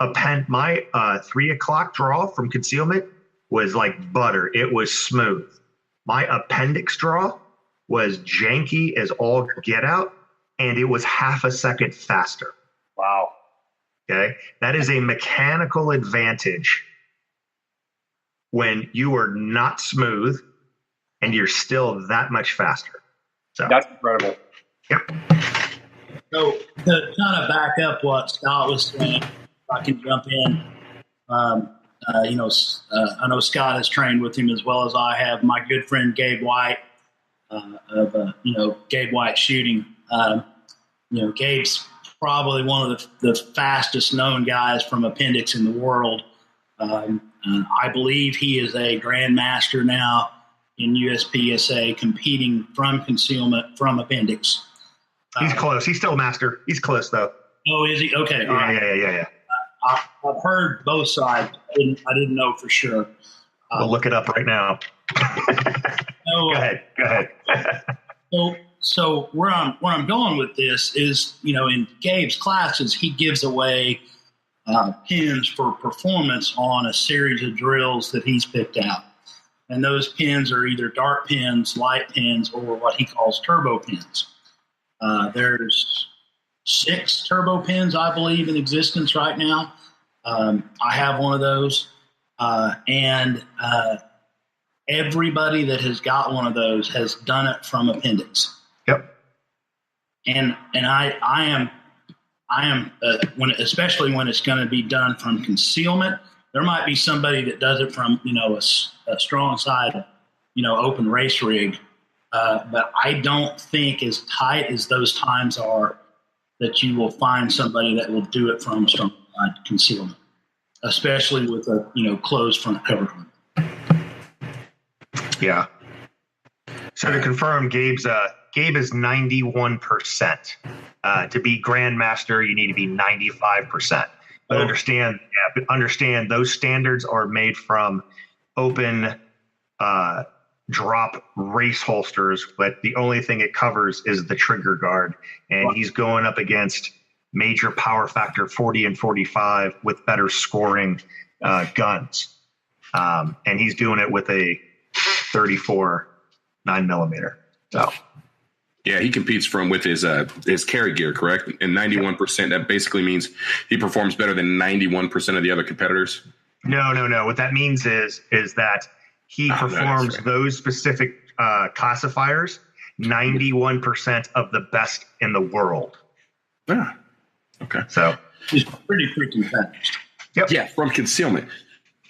3 o'clock draw from concealment was like butter. It was smooth. My appendix draw was janky as all get out, and it was half a second faster. Wow. Okay. That is a mechanical advantage when you are not smooth and you're still that much faster. So that's incredible. Yep. So to kind of back up what Scott was saying, if I can jump in, I know Scott has trained with him as well as I have. My good friend Gabe White of Gabe White Shooting. Gabe's probably one of the fastest known guys from appendix in the world. I believe he is a grandmaster now in USPSA, competing from concealment from appendix. He's close. He's still master. He's close though. Oh, is he? Okay. Yeah. I've heard both sides. I didn't know for sure. We'll look it up right now. Go ahead. So where I'm going with this is, in Gabe's classes, he gives away pins for performance on a series of drills that he's picked out. And those pins are either dart pins, light pins, or what he calls turbo pins. There's 6 turbo pins, I believe, in existence right now. I have one of those. And everybody that has got one of those has done it from appendix. Yep. And I am especially when it's going to be done from concealment. There might be somebody that does it from a strong side, open race rig, but I don't think as tight as those times are that you will find somebody that will do it from strong side concealment, especially with a closed front cover. Yeah. So to confirm, Gabe is 91%. To be grandmaster, you need to be 95%. But understand those standards are made from open drop race holsters, but the only thing it covers is the trigger guard. And he's going up against major power factor 40 and 45 with better scoring guns. And he's doing it with a 34 9mm. So yeah, he competes with his carry gear, correct? And 91%, that basically means he performs better than 91% of the other competitors. No. What that means is that he performs those specific classifiers 91% of the best in the world. Yeah. Okay. So he's pretty freaking fast. Yep. Yeah, from concealment.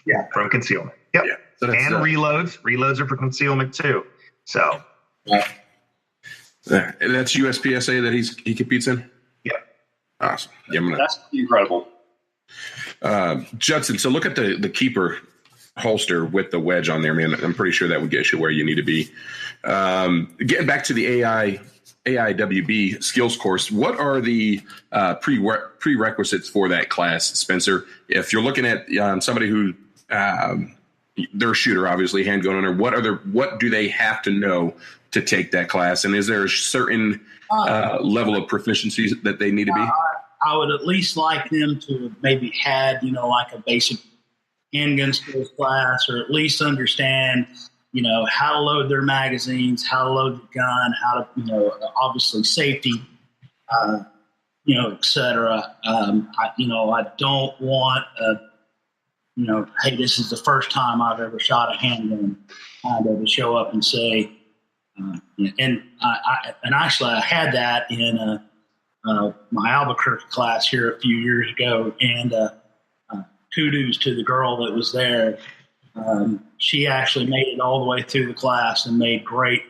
Yeah, from concealment. Yep. Yeah. So that's, and reloads are for concealment too. So and that's USPSA that he competes in. yeah. Awesome. Yeah, that's incredible. Judson, so look at the keeper holster with the wedge on there, man. I'm pretty sure that would get you where you need to be. Getting back to the AIWB skills course, what are the prerequisites for that class, Spencer? If you're looking at somebody who they're a shooter, obviously, handgun owner, what do they have to know to take that class? And is there a certain level of proficiency that they need to be? I would at least like them to maybe had, like a basic handgun skills class, or at least understand, how to load their magazines, how to load the gun, how to, obviously safety, et cetera. I don't want hey, this is the first time I've ever shot a handgun, kind of to show up and say, and actually I had that in my Albuquerque class here a few years ago, and kudos to the girl that was there. She actually made it all the way through the class and made great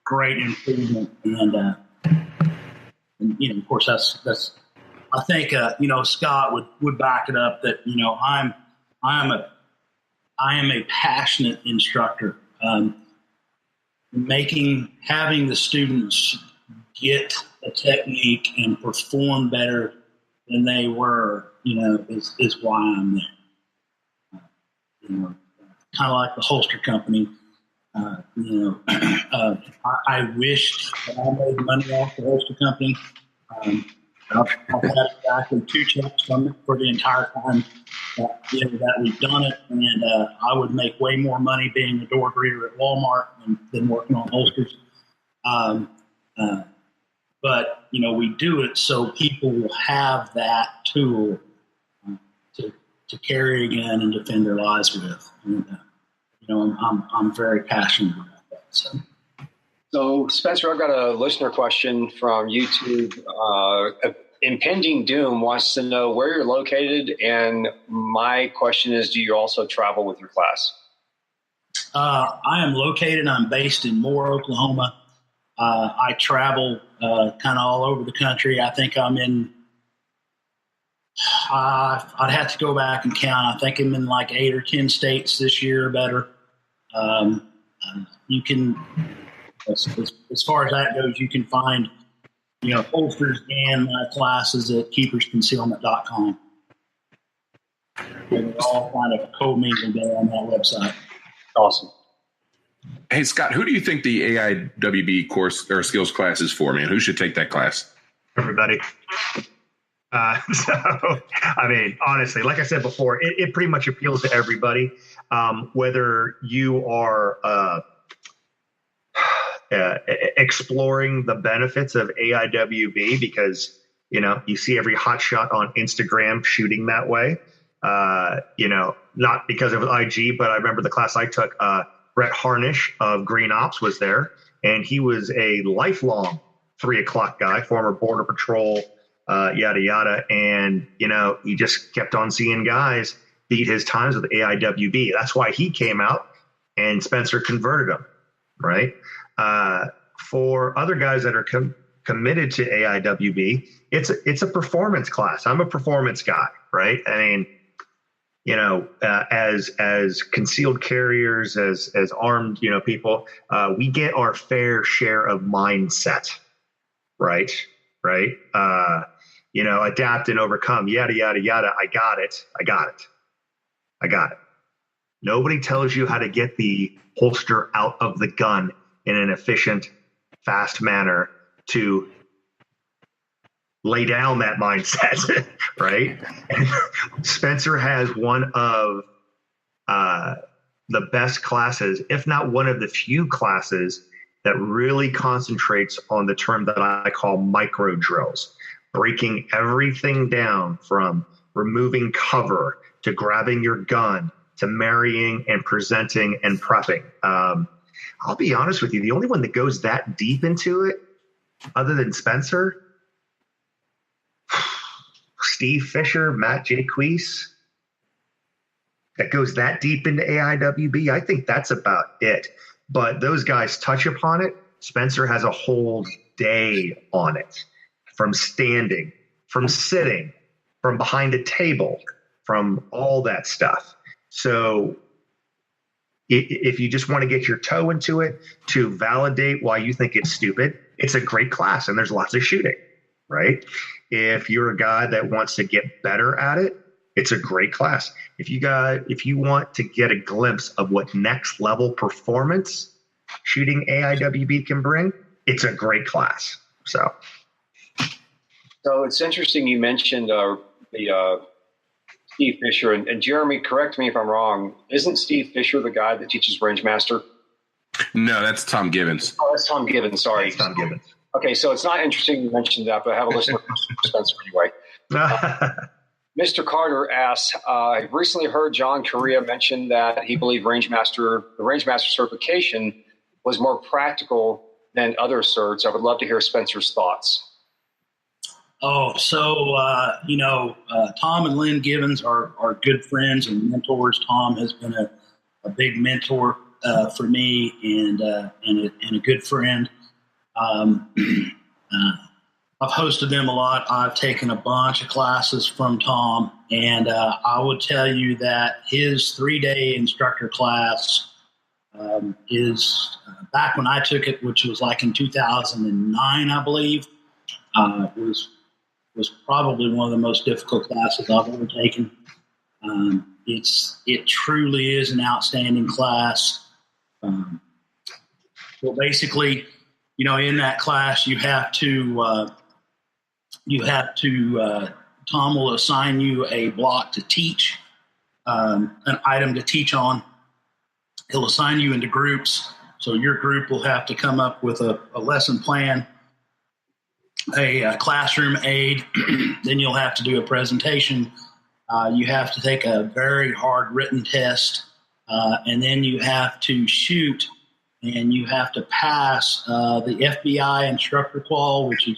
improvement. And of course, that's. I think Scott would back it up that I am a passionate instructor. Having the students get a technique and perform better than they were, is why I'm there. Kind of like the holster company. I wished that I made money off the holster company. I've had exactly 2 checks from it for the entire time that we've done it, and I would make way more money being a door greeter at Walmart than working on holsters. But we do it so people will have that tool to carry a gun and defend their lives with. And, I'm very passionate about that. So, Spencer, I've got a listener question from YouTube. Impending Doom wants to know where you're located, and my question is, do you also travel with your class? I'm based in Moore, Oklahoma. I travel kind of all over the country. I think I'm in, I'd have to go back and count. I think I'm in like 8 or 10 states this year or better. You can, as far as that goes, you can find, holsters and my classes at keepersconcealment.com. They're all kind of co-mingled there on that website. Awesome. Hey, Scott, who do you think the AIWB course or skills class is for, man? Who should take that class? Everybody. Honestly, like I said before, it pretty much appeals to everybody. Whether you are exploring the benefits of AIWB because, you see every hotshot on Instagram shooting that way. Not because it was IG, but I remember the class I took, Brett Harnish of Green Ops was there, and he was a lifelong 3 o'clock guy, former Border Patrol, yada, yada. And, he just kept on seeing guys beat his times with AIWB. That's why he came out and Spencer converted him, right? For other guys that are committed to AIWB, it's a performance class. I'm a performance guy, right? As concealed carriers, as armed, people, we get our fair share of mindset, right? Adapt and overcome, yada, yada, yada. I got it. Nobody tells you how to get the holster out of the gun in an efficient, fast manner to lay down that mindset, right? Spencer has one of the best classes, if not one of the few classes, that really concentrates on the term that I call micro drills, breaking everything down from removing cover to grabbing your gun to marrying and presenting and prepping. I'll be honest with you, the only one that goes that deep into it, other than Spencer, Steve Fisher, Matt Jaquise, that goes that deep into AIWB. I think that's about it. But those guys touch upon it. Spencer has a whole day on it, from standing, from sitting, from behind a table, from all that stuff. So if you just want to get your toe into it to validate why you think it's stupid, it's a great class, and there's lots of shooting, right? If you're a guy that wants to get better at it, it's a great class. If you want to get a glimpse of what next level performance shooting AIWB can bring, it's a great class. So it's interesting you mentioned the Steve Fisher, and Jeremy, correct me if I'm wrong. Isn't Steve Fisher the guy that teaches Rangemaster? No, that's Tom Gibbons. Oh, that's Tom Gibbons. Sorry. That's Tom Gibbons. Okay, so it's not interesting you mentioned that, but I have a listener from Spencer anyway. Mr. Carter asks, I've recently heard John Correa mention that he believed the Rangemaster certification was more practical than other certs. I would love to hear Spencer's thoughts. Oh, so, Tom and Lynn Gibbons are good friends and mentors. Tom has been a big mentor for me and a good friend. I've hosted them a lot. I've taken a bunch of classes from Tom, and I would tell you that his 3-day instructor class is back when I took it, which was like in 2009, I believe, was probably one of the most difficult classes I've ever taken. It truly is an outstanding class. Well, basically, in that class, you have to Tom will assign you a block to teach, an item to teach on. He'll assign you into groups. So your group will have to come up with a lesson plan, a classroom aid. Then you'll have to do a presentation. You have to take a very hard written test, and then you have to shoot, and you have to pass the FBI instructor qual, which is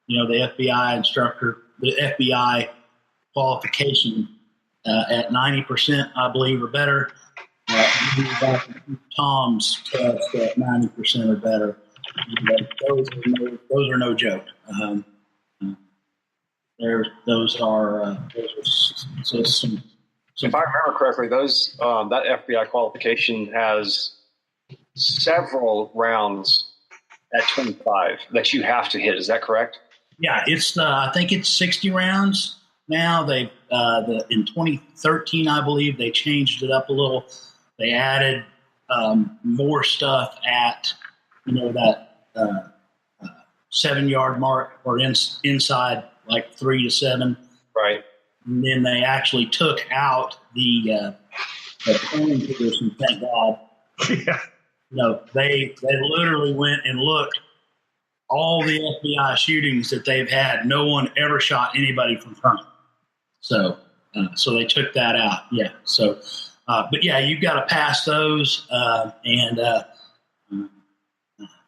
the FBI instructor, the FBI qualification at 90%, I believe, or better. Tom's test at 90% or better. Those are no joke. Those are some. If I remember correctly, that FBI qualification has several rounds at 25 that you have to hit. Is that correct? Yeah, I think it's 60 rounds now. They in 2013, I believe, they changed it up a little. They added more stuff at that 7-yard mark or inside like 3 to 7. Right. And then they actually took out the training position. Thank God. Yeah. They literally went and looked. All the FBI shootings that they've had, no one ever shot anybody from front. So they took that out. Yeah. So, but yeah, you've got to pass those, and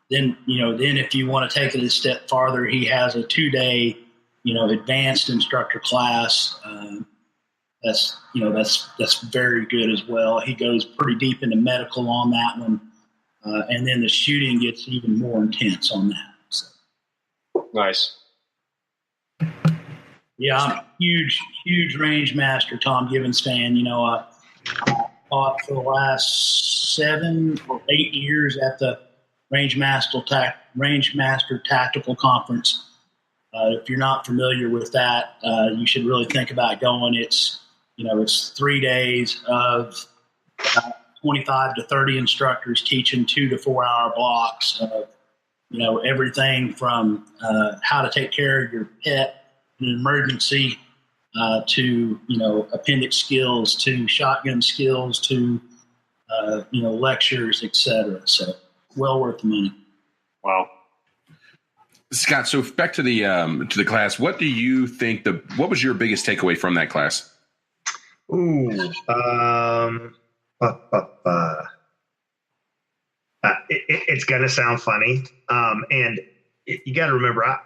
then if you want to take it a step farther, he has a 2-day, advanced instructor class. That's very good as well. He goes pretty deep into medical on that one, and then the shooting gets even more intense on that. So. Nice. Yeah, I'm a huge Rangemaster Tom Gibbons fan. I taught for the last 7 or 8 years at the Rangemaster Tactical Conference. If you're not familiar with that, you should really think about going. It's 3 days of 25 to 30 instructors teaching 2 to 4 hour blocks of everything from how to take care of your pet in an emergency to appendix skills, to shotgun skills, to lectures, etc. So well worth the money. Wow. Scott, so back to the class. What do you think what was your biggest takeaway from that class? It's going to sound funny. And you got to remember, I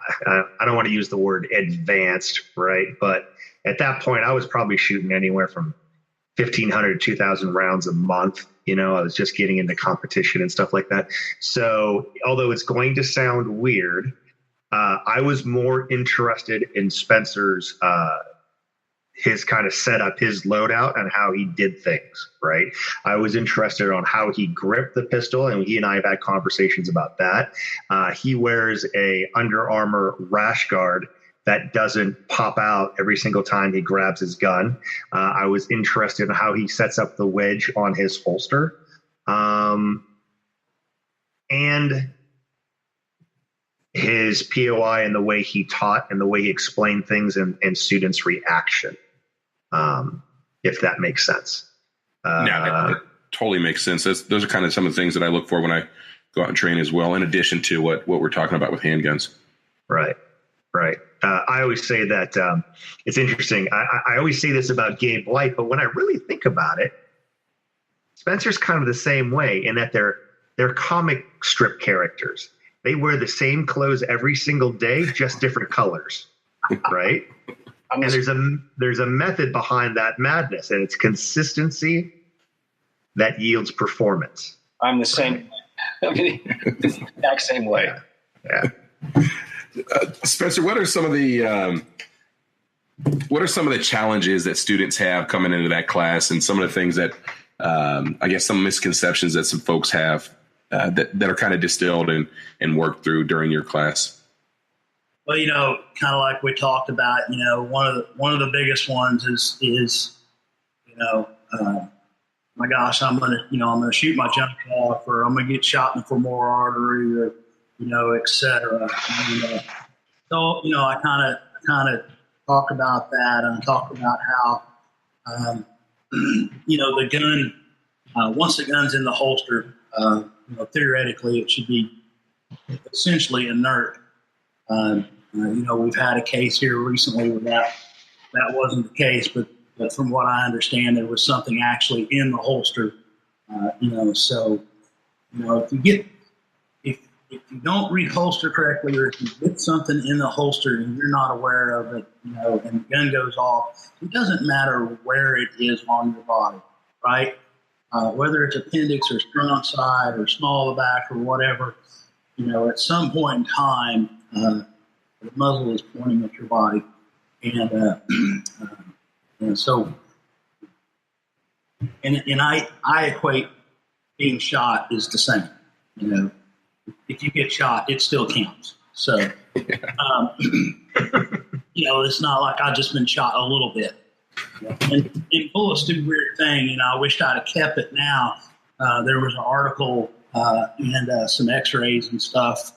don't want to use the word advanced, right? But at that point, I was probably shooting anywhere from 1,500, 2,000 rounds a month. I was just getting into competition and stuff like that. So although it's going to sound weird, I was more interested in Spencer's his kind of setup, his loadout, and how he did things, right? I was interested on how he gripped the pistol, and he and I have had conversations about that. He wears a Under Armour rash guard that doesn't pop out every single time he grabs his gun. I was interested in how he sets up the wedge on his holster. And his POI and the way he taught and the way he explained things and students' reaction, if that makes sense. Yeah, that totally makes sense. Those are kind of some of the things that I look for when I go out and train as well, in addition to what we're talking about with handguns. Right. I always say that it's interesting. I always say this about Gabe White, but when I really think about it, Spencer's kind of the same way in that they're comic strip characters. They wear the same clothes every single day, just different colors, right? And there's a method behind that madness, and it's consistency that yields performance. I'm the same. I mean, the exact same way. Yeah. Spencer, what are some of the challenges that students have coming into that class, and some of the things that I guess some misconceptions that some folks have that are kind of distilled and worked through during your class? Well, kind of like we talked about, one of the biggest ones is my gosh, I'm gonna shoot my jump off, or I'm gonna get shot in the femoral artery, or et cetera. So I kind of talk about that, and talk about how the gun, once the gun's in the holster, theoretically it should be essentially inert. We've had a case here recently where that wasn't the case, but from what I understand, there was something actually in the holster. So if you don't reholster correctly, or if you get something in the holster and you're not aware of it, and the gun goes off, it doesn't matter where it is on your body, right? Whether it's appendix or strong side or small of the back or whatever, at some point in time, the muzzle is pointing at your body. And so I equate being shot is the same. If you get shot, it still counts. So, it's not like I've just been shot a little bit. And bullets do weird thing. I wished I'd have kept it now. There was an article and some x-rays and stuff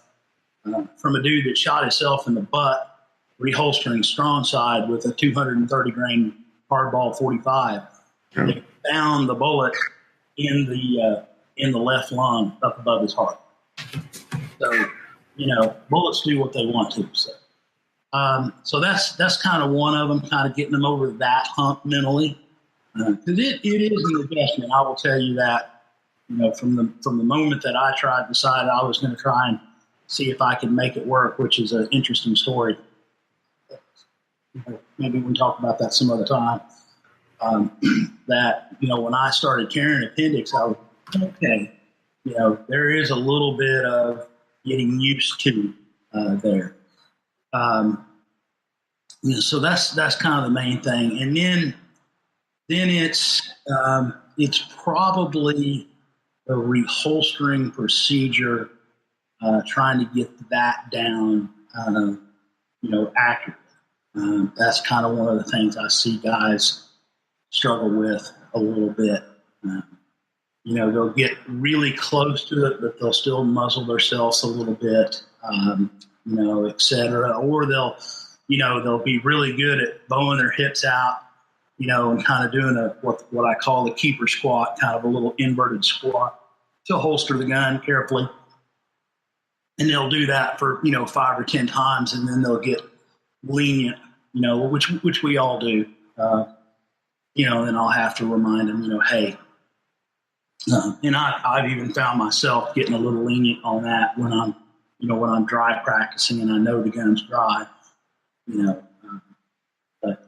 from a dude that shot himself in the butt, reholstering strong side with a 230 grain hardball 45. Yeah. They found the bullet in the left lung up above his heart. So, bullets do what they want to. So that's kind of one of them, kind of getting them over that hump mentally. Because it is an adjustment. I will tell you that, from the moment that I decided I was going to try and see if I could make it work, which is an interesting story. Maybe we can talk about that some other time. That, when I started carrying appendix, I was, okay, there is a little bit of getting used to there. So that's kind of the main thing. And then it's probably a reholstering procedure, trying to get that down, accurately. That's kind of one of the things I see guys struggle with a little bit. They'll get really close to it, but they'll still muzzle themselves a little bit, et cetera. Or they'll be really good at bowing their hips out, and kind of doing what I call the keeper squat, kind of a little inverted squat to holster the gun carefully. And they'll do that for, 5 or 10 times, and then they'll get lenient, which we all do. And I'll have to remind them, hey. And I've even found myself getting a little lenient on that when I'm dry practicing and I know the gun's dry, but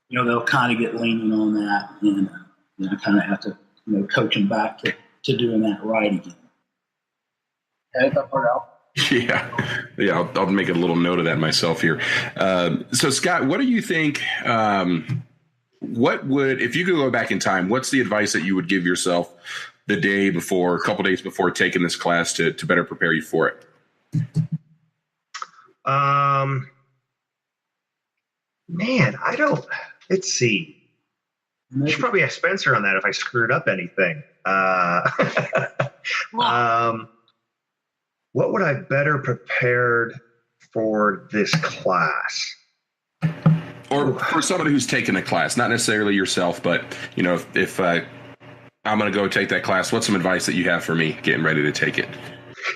they'll kind of get lenient on that. And then I kind of have to, coach them back to doing that right again. Edit that part out. Yeah. I'll make a little note of that myself here. So Scott, what do you think? If you could go back in time, what's the advice that you would give yourself the day before, a couple days before taking this class to better prepare you for it? Man, let's see. I should probably ask Spencer on that if I screwed up anything. What would I better prepared for this class? Or for somebody who's taken a class, not necessarily yourself, but, if I'm going to go take that class, what's some advice that you have for me getting ready to take it?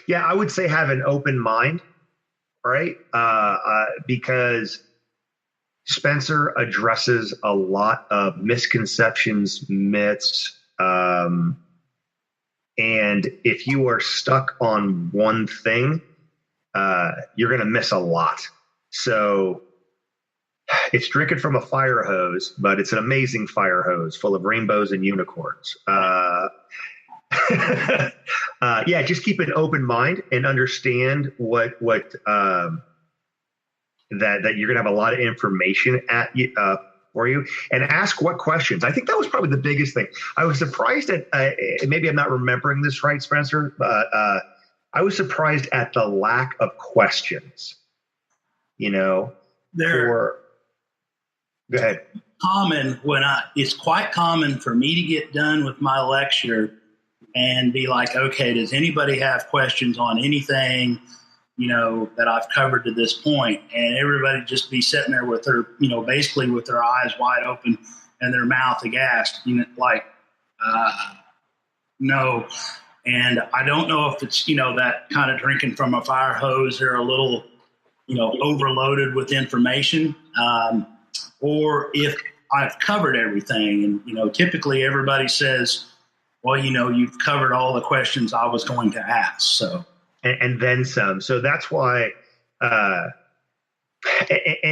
Yeah, I would say have an open mind, right? Because Spencer addresses a lot of misconceptions, myths, and if you are stuck on one thing, you're going to miss a lot. So it's drinking from a fire hose, but it's an amazing fire hose full of rainbows and unicorns. Yeah, just keep an open mind and understand that you're going to have a lot of information for you, and ask what questions. I think that was probably the biggest thing. I was surprised at, maybe I'm not remembering this right, Spencer, but I was surprised at the lack of questions, Go ahead. It's quite common for me to get done with my lecture and be like, okay, does anybody have questions on anything, that I've covered to this point? And everybody just be sitting there with their, basically with their eyes wide open and their mouth aghast, no. And I don't know if it's, that kind of drinking from a fire hose, they're a little, overloaded with information, or if I've covered everything. And, typically everybody says, well, you've covered all the questions I was going to ask. So, and then some. So that's why, and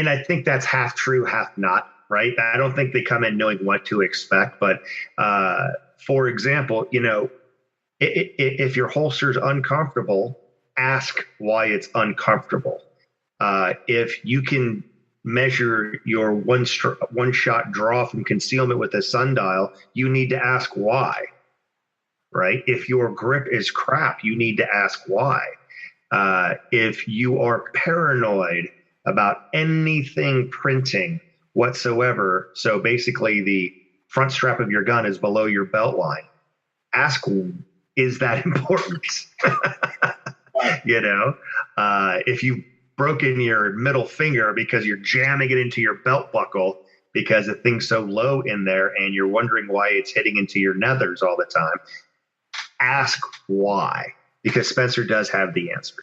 I think that's half true, half not, right? I don't think they come in knowing what to expect. But for example, if your holster's uncomfortable, ask why it's uncomfortable. If you can measure your one shot draw from concealment with a sundial, you need to ask why. Right? If your grip is crap, you need to ask why. If you are paranoid about anything printing whatsoever, so basically the front strap of your gun is below your belt line, ask, is that important? If you've broken your middle finger because you're jamming it into your belt buckle because the thing's so low in there and you're wondering why it's hitting into your nethers all the time, ask why, because Spencer does have the answer.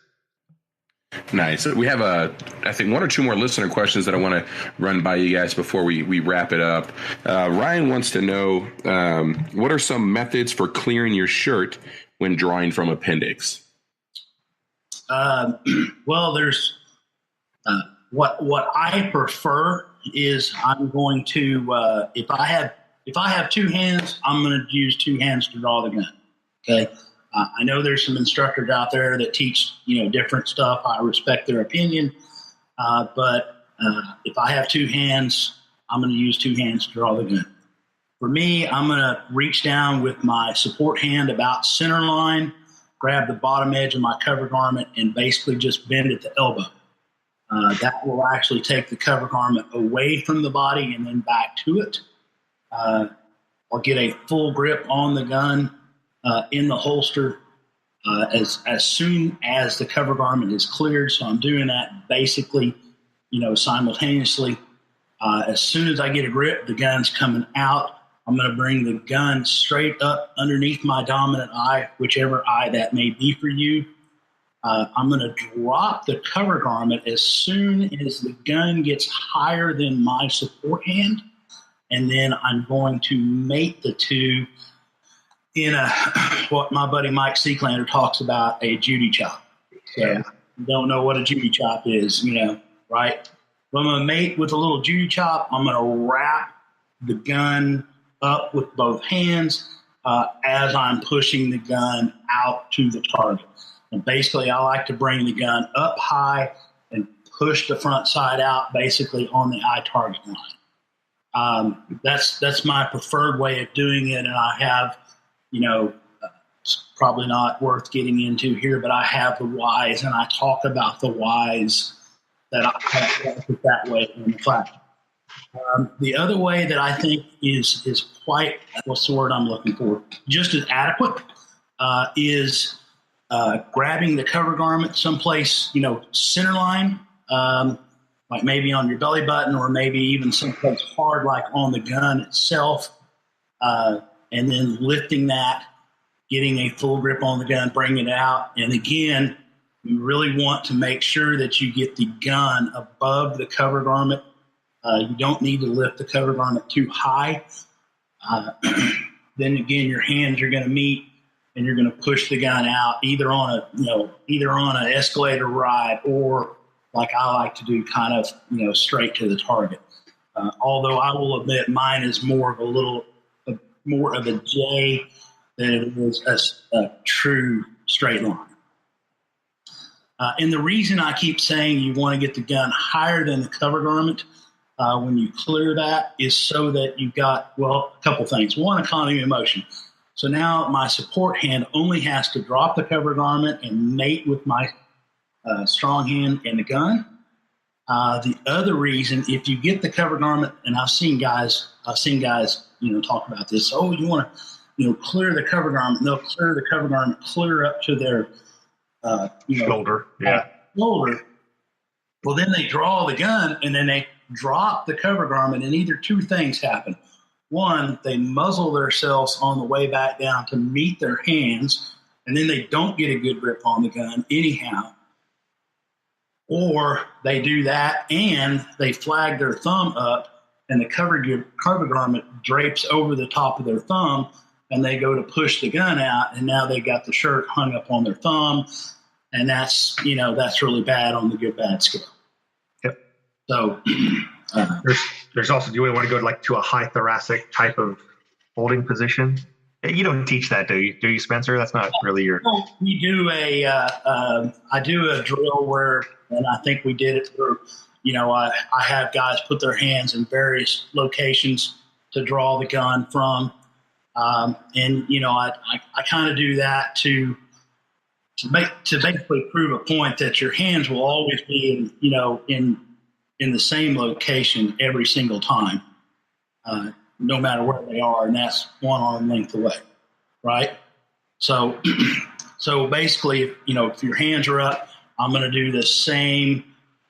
Nice. We have I think one or two more listener questions that I want to run by you guys before we wrap it up. Ryan wants to know, what are some methods for clearing your shirt when drawing from appendix? Well, there's what I prefer is I'm going to if I have two hands, I'm going to use two hands to draw the gun. Okay. I know there's some instructors out there that teach, different stuff. I respect their opinion. But if I have two hands, I'm going to use two hands to draw the gun. For me, I'm going to reach down with my support hand about center line, grab the bottom edge of my cover garment, and basically just bend at the elbow. That will actually take the cover garment away from the body and then back to it. I'll get a full grip on the gun in the holster as soon as the cover garment is cleared. So I'm doing that basically, simultaneously. As soon as I get a grip, the gun's coming out. I'm going to bring the gun straight up underneath my dominant eye, whichever eye that may be for you. I'm going to drop the cover garment as soon as the gun gets higher than my support hand. And then I'm going to mate the two in what my buddy Mike Seeklander talks about, a Judy chop. So you don't know what a Judy chop is, right? But I'm going to mate with a little Judy chop. I'm going to wrap the gun up with both hands as I'm pushing the gun out to the target. And basically, I like to bring the gun up high and push the front side out basically on the eye target line. That's my preferred way of doing it, and I have, it's probably not worth getting into here, but I have the whys, and I talk about the whys that I have that way in the class. The other way that I think is quite, what's the word I'm looking for, just as adequate, is grabbing the cover garment someplace, center line, like maybe on your belly button or maybe even someplace hard like on the gun itself, and then lifting that, getting a full grip on the gun, bringing it out. And again, you really want to make sure that you get the gun above the cover garment. You don't need to lift the cover garment too high. Then again, your hands are going to meet and you're going to push the gun out either on an escalator ride or like I like to do kind of, straight to the target. Although I will admit mine is more of a J than it is a true straight line. And the reason I keep saying you want to get the gun higher than the cover garment when you clear that is so that you've got, a couple things. One, economy of motion. So now my support hand only has to drop the cover garment and mate with my strong hand and the gun. The other reason, if you get the cover garment, and I've seen guys, talk about this. Oh, you want to, clear the cover garment. They'll clear the cover garment clear up to their, shoulder. Yeah. Shoulder. Well, then they draw the gun and then they drop the cover garment, and either two things happen. One, they muzzle themselves on the way back down to meet their hands, and then they don't get a good grip on the gun anyhow. Or they do that and they flag their thumb up, and the cover garment drapes over the top of their thumb, and they go to push the gun out, and now they got the shirt hung up on their thumb, and that's really bad on the good bad scale. Yep. So there's also, do you want to go to a high thoracic type of holding position? You don't teach that, do you, Spencer? That's not really your. We do I do a drill where, and I think we did it for, I have guys put their hands in various locations to draw the gun from. I kind of do that to basically prove a point that your hands will always be in the same location every single time, no matter where they are, and that's one arm length away, right? So basically, if your hands are up, I'm going to do the same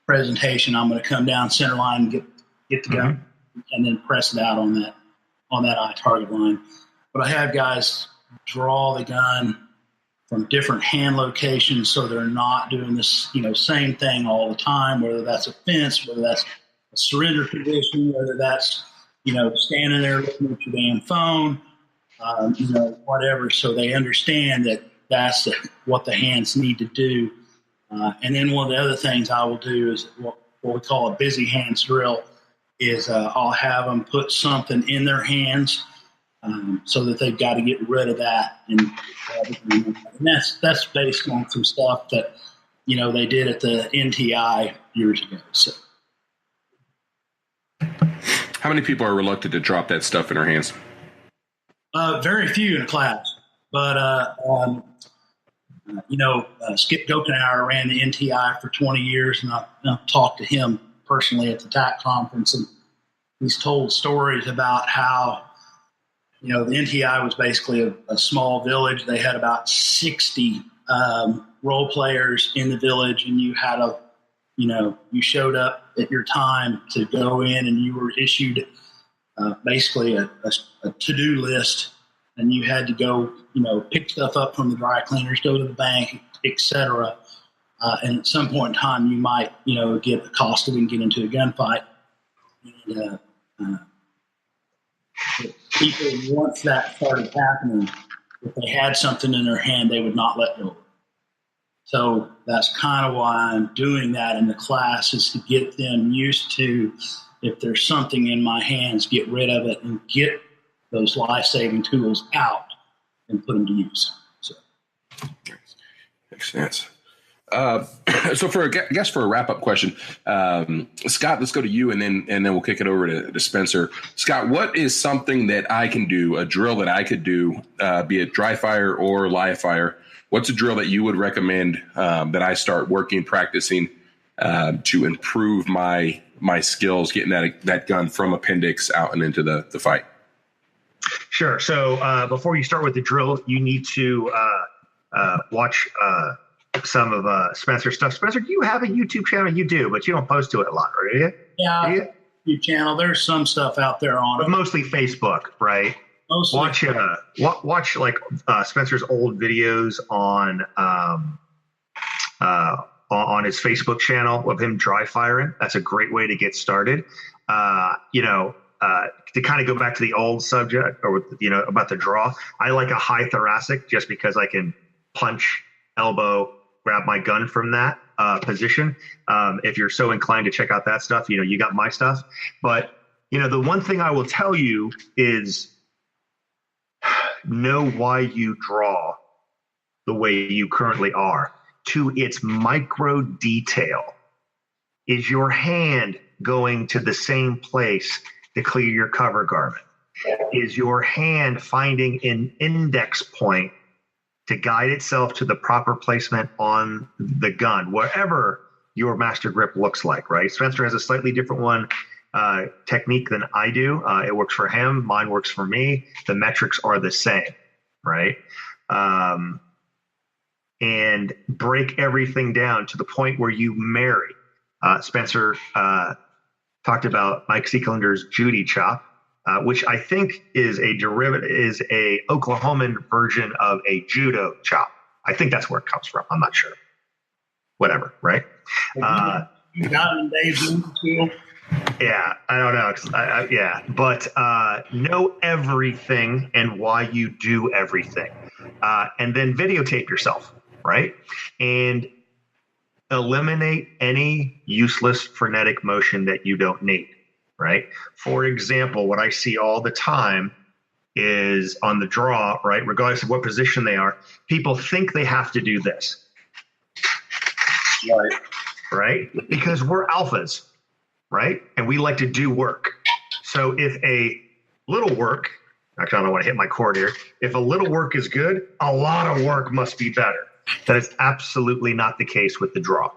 presentation. I'm going to come down center line and get the gun, and then press it out on that eye target line. But I have guys draw the gun from different hand locations, so they're not doing this, same thing all the time, whether that's a fence, whether that's a surrender position, whether that's, standing there looking at your damn phone, whatever. So they understand that that's what the hands need to do. And then one of the other things I will do is what we call a busy hands drill is I'll have them put something in their hands so that they've got to get rid of that. And that's based on some stuff that, they did at the NTI years ago. So. How many people are reluctant to drop that stuff in their hands? Very few in a class. But, Skip Gokenauer ran the NTI for 20 years, and I've talked to him personally at the TAC conference, and he's told stories about how, the NTI was basically a small village. They had about 60 role players in the village, and you had you showed up at your time to go in, and you were issued basically a to-do list, and you had to go, pick stuff up from the dry cleaners, go to the bank, et cetera. And at some point in time, you might, get accosted and get into a gunfight. And, people, once that started happening, if they had something in their hand, they would not let go. So that's kind of why I'm doing that in the class, is to get them used to, if there's something in my hands, get rid of it and get those life-saving tools out and put them to use. So, makes sense. So for a wrap-up question, Scott, let's go to you, and then we'll kick it over to Spencer. Scott, what is something that I can do, a drill that I could do, be it dry fire or live fire? What's a drill that you would recommend that I start practicing to improve my skills getting that gun from appendix out and into the fight? Sure. So before you start with the drill, you need to watch some of Spencer's stuff. Spencer, do you have a YouTube channel? You do, but you don't post to it a lot, right? Yeah, YouTube channel. There's some stuff out there on it. But mostly Facebook, right? Mostly. Watch like Spencer's old videos on his Facebook channel of him dry firing. That's a great way to get started. To kind of go back to the old subject, or about the draw, I like a high thoracic just because I can punch, elbow, grab my gun from that position. If you're so inclined to check out that stuff, you got my stuff. But the one thing I will tell you is know why you draw the way you currently are to its micro detail. Is your hand going to the same place to clear your cover garment? Is your hand finding an index point to guide itself to the proper placement on the gun, wherever your master grip looks like, right? Spencer has a slightly different technique than I do. It works for him. Mine works for me. The metrics are the same, right? And break everything down to the point where you marry. Spencer talked about Mike Seeklander's Judy chop, which I think is a Oklahoman version of a judo chop. I think that's where it comes from. I'm not sure. Whatever, right? You got it in Dave's too. Yeah, I don't know. But know everything and why you do everything, and then videotape yourself, right? And eliminate any useless frenetic motion that you don't need, right? For example, what I see all the time is on the draw, right? Regardless of what position they are, people think they have to do this, right? Because we're alphas, right? And we like to do work. So if a little work, actually I don't want to hit my cord here. If a little work is good, a lot of work must be better. That is absolutely not the case with the draw,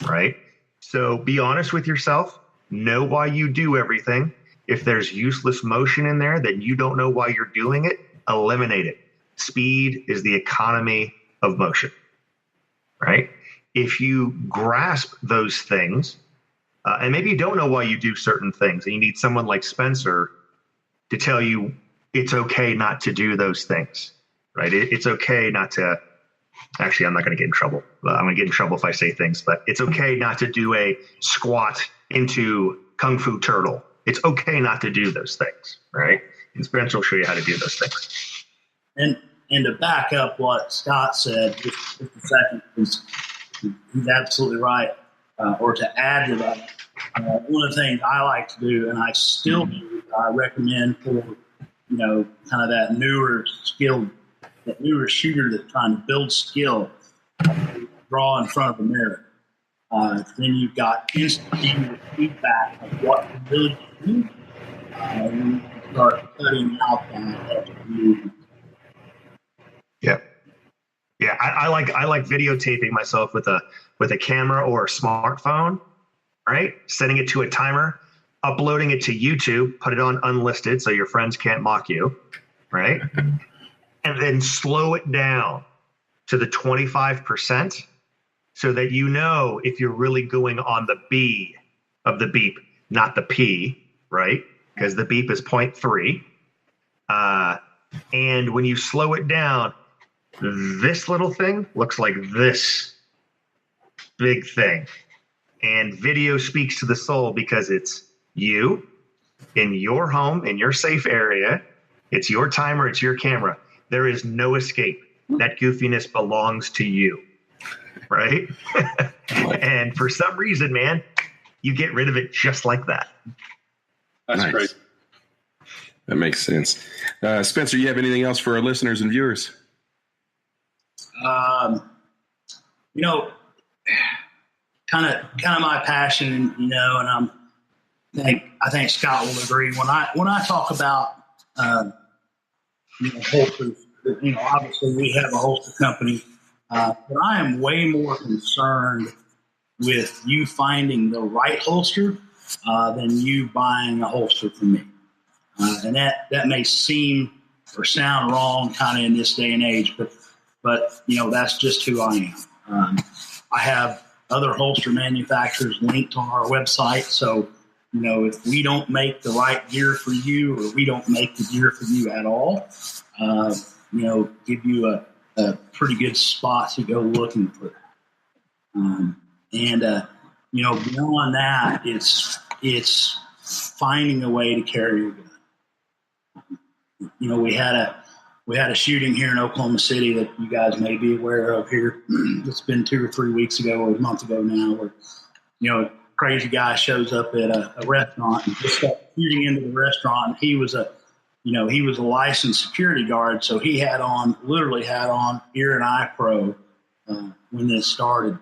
right? So be honest with yourself. Know why you do everything. If there's useless motion in there that you don't know why you're doing it, eliminate it. Speed is the economy of motion, right? If you grasp those things, and maybe you don't know why you do certain things, and you need someone like Spencer to tell you it's okay not to do those things, right? It's okay not to. Actually, I'm not going to get in trouble. I'm going to get in trouble if I say things, but it's okay not to do a squat into Kung Fu Turtle. It's okay not to do those things, right? And Spencer will show you how to do those things. And to back up what Scott said, just a second, he's absolutely right. Or to add to that, one of the things I like to do, and I still do, I recommend for, kind of that newer shooter that's trying to build skill, draw in front of a mirror. Then you've got instant feedback of what you really do. And you start cutting out that view. Yeah. I like videotaping myself with a camera or a smartphone, right? Setting it to a timer, uploading it to YouTube, put it on unlisted so your friends can't mock you, right? And then slow it down to the 25% so that if you're really going on the B of the beep, not the P, right? Because the beep is 0.3. And when you slow it down, this little thing looks like this big thing. And video speaks to the soul because it's you in your home, in your safe area. It's your timer, it's your camera. There is no escape. That goofiness belongs to you, right? And for some reason, man, you get rid of it just like that. That's great. That makes sense. Spencer, you have anything else for our listeners and viewers? You know, kind of my passion, you know, and I think Scott will agree when I talk about holsters. You know, obviously we have a holster company, but I am way more concerned with you finding the right holster than you buying a holster from me. And that may seem or sound wrong kind of in this day and age, but you know, that's just who I am. I have other holster manufacturers linked on our website. So, you know, if we don't make the right gear for you, or we don't make the gear for you at all, you know, give you a pretty good spot to go looking for that. You know, beyond that, it's finding a way to carry your gun. You know, we had a shooting here in Oklahoma City that you guys may be aware of here. It's been 2 or 3 weeks ago or a month ago now, where, you know, a crazy guy shows up at a restaurant and just got shooting into the restaurant. He was a licensed security guard, so he literally had on ear and eye pro when this started.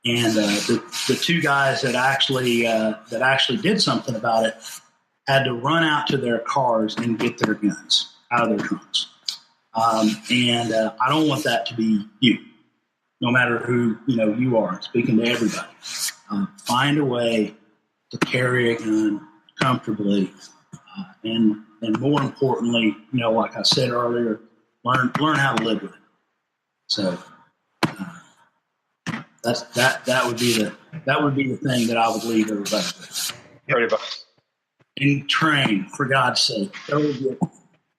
And the two guys that actually did something about it had to run out to their cars and get their guns out of their trunks. I don't want that to be you, no matter who, you know, you are. I'm speaking to everybody. Find a way to carry a gun comfortably, and more importantly, you know, like I said earlier, learn how to live with it. So that would be the thing that I would leave everybody with. And train, for God's sake.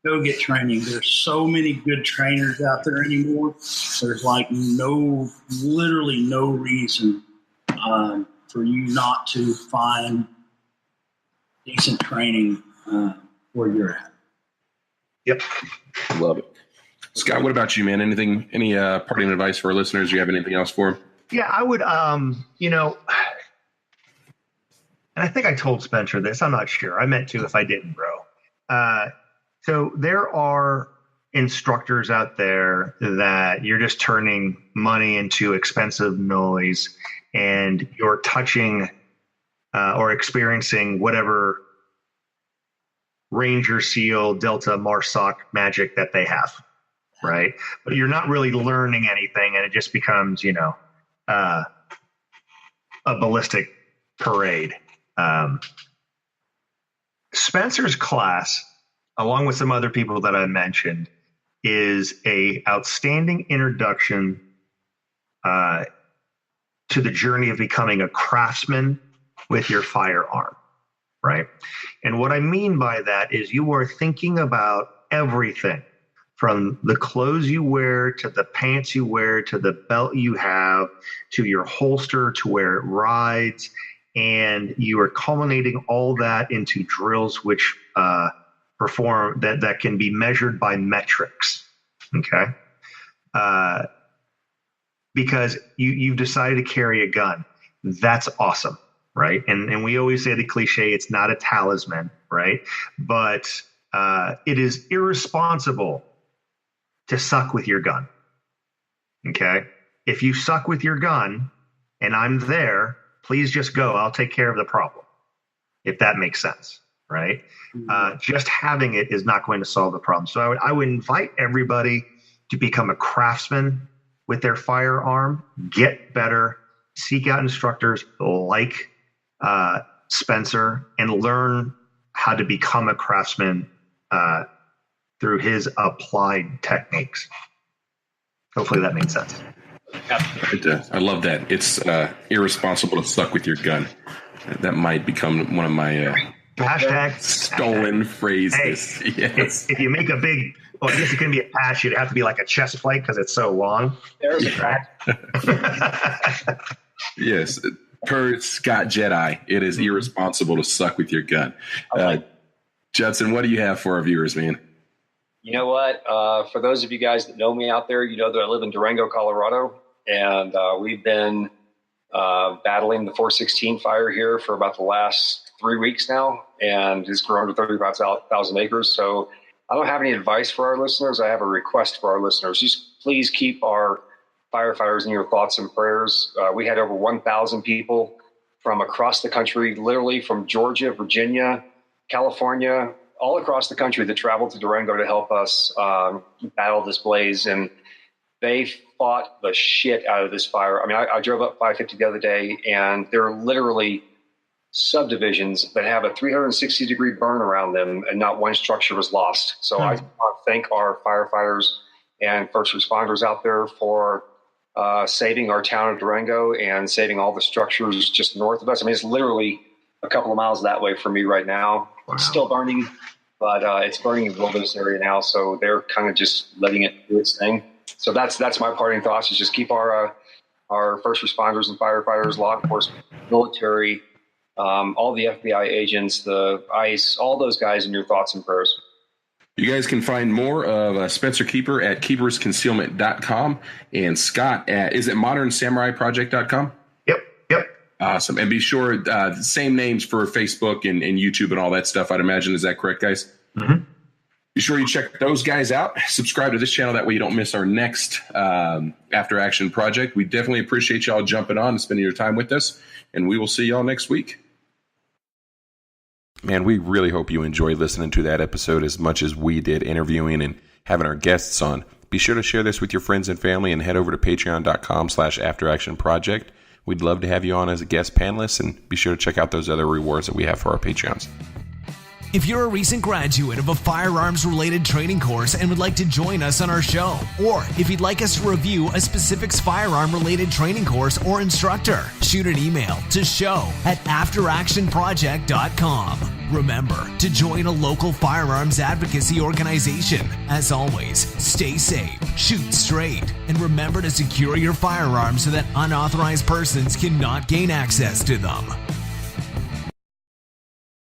Go get training. There's so many good trainers out there anymore. There's like literally no reason for you not to find decent training where you're at. Yep. Love it. Scott, what about you, man? Any parting advice for our listeners? Do you have anything else for them? Yeah, I would, you know, and I think I told Spencer this. I'm not sure. I meant to if I didn't, bro. So there are instructors out there that you're just turning money into expensive noise, and you're touching or experiencing whatever Ranger, SEAL, Delta, MARSOC magic that they have, right? But you're not really learning anything, and it just becomes, you know, a ballistic parade. Spencer's class, along with some other people that I mentioned, is a outstanding introduction to the journey of becoming a craftsman with your firearm, right? And what I mean by that is you are thinking about everything from the clothes you wear to the pants you wear to the belt you have to your holster to where it rides. And you are culminating all that into drills which perform that can be measured by metrics. Okay. Because you've decided to carry a gun. That's awesome. Right. And we always say the cliche, it's not a talisman. Right. But it is irresponsible to suck with your gun. Okay. If you suck with your gun and I'm there, please just go. I'll take care of the problem. If that makes sense. Right. Just having it is not going to solve the problem. So I would invite everybody to become a craftsman with their firearm, get better, seek out instructors like Spencer, and learn how to become a craftsman through his applied techniques. Hopefully that made sense. It does. I love that. It's irresponsible to suck with your gun. That might become one of my hashtag stolen phrases. Hey, yes. If you make a big, well, I guess it can be a patch. It'd have to be like a chest plate because it's so long. There's a fact. Yes. Per Scott Jedi, it is irresponsible to suck with your gun. Judson, what do you have for our viewers, man? You know what? For those of you guys that know me out there, you know that I live in Durango, Colorado, and we've been battling the 416 fire here for about the last 3 weeks now, and it's grown to 35,000 acres. So I don't have any advice for our listeners. I have a request for our listeners. Just please keep our firefighters in your thoughts and prayers. We had over 1,000 people from across the country, literally from Georgia, Virginia, California, all across the country that traveled to Durango to help us battle this blaze. And they fought the shit out of this fire. I mean, I drove up 550 the other day, and there are literally subdivisions that have a 360-degree burn around them, and not one structure was lost. So I want to thank our firefighters and first responders out there for saving our town of Durango and saving all the structures just north of us. I mean, it's literally a couple of miles that way from me right now. Wow. It's still burning, but it's burning in the wilderness area now, so they're kind of just letting it do its thing. So that's my parting thoughts, is just keep our first responders and firefighters, law enforcement, military, all the FBI agents, the ICE, all those guys in your thoughts and prayers. You guys can find more of Spencer Keeper at keepersconcealment.com and Scott at, is it modernsamuraiproject.com? Yep. Awesome. And be sure, same names for Facebook and YouTube and all that stuff, I'd imagine. Is that correct, guys? Mm-hmm. Be sure you check those guys out. Subscribe to this channel. That way you don't miss our next After Action project. We definitely appreciate y'all jumping on and spending your time with us. And we will see y'all next week. Man, we really hope you enjoyed listening to that episode as much as we did interviewing and having our guests on. Be sure to share this with your friends and family and head over to patreon.com/afteractionproject. We'd love to have you on as a guest panelist, and be sure to check out those other rewards that we have for our Patreons. If you're a recent graduate of a firearms-related training course and would like to join us on our show, or if you'd like us to review a specific firearm-related training course or instructor, shoot an email to show@afteractionproject.com. Remember to join a local firearms advocacy organization. As always, stay safe, shoot straight, and remember to secure your firearms so that unauthorized persons cannot gain access to them.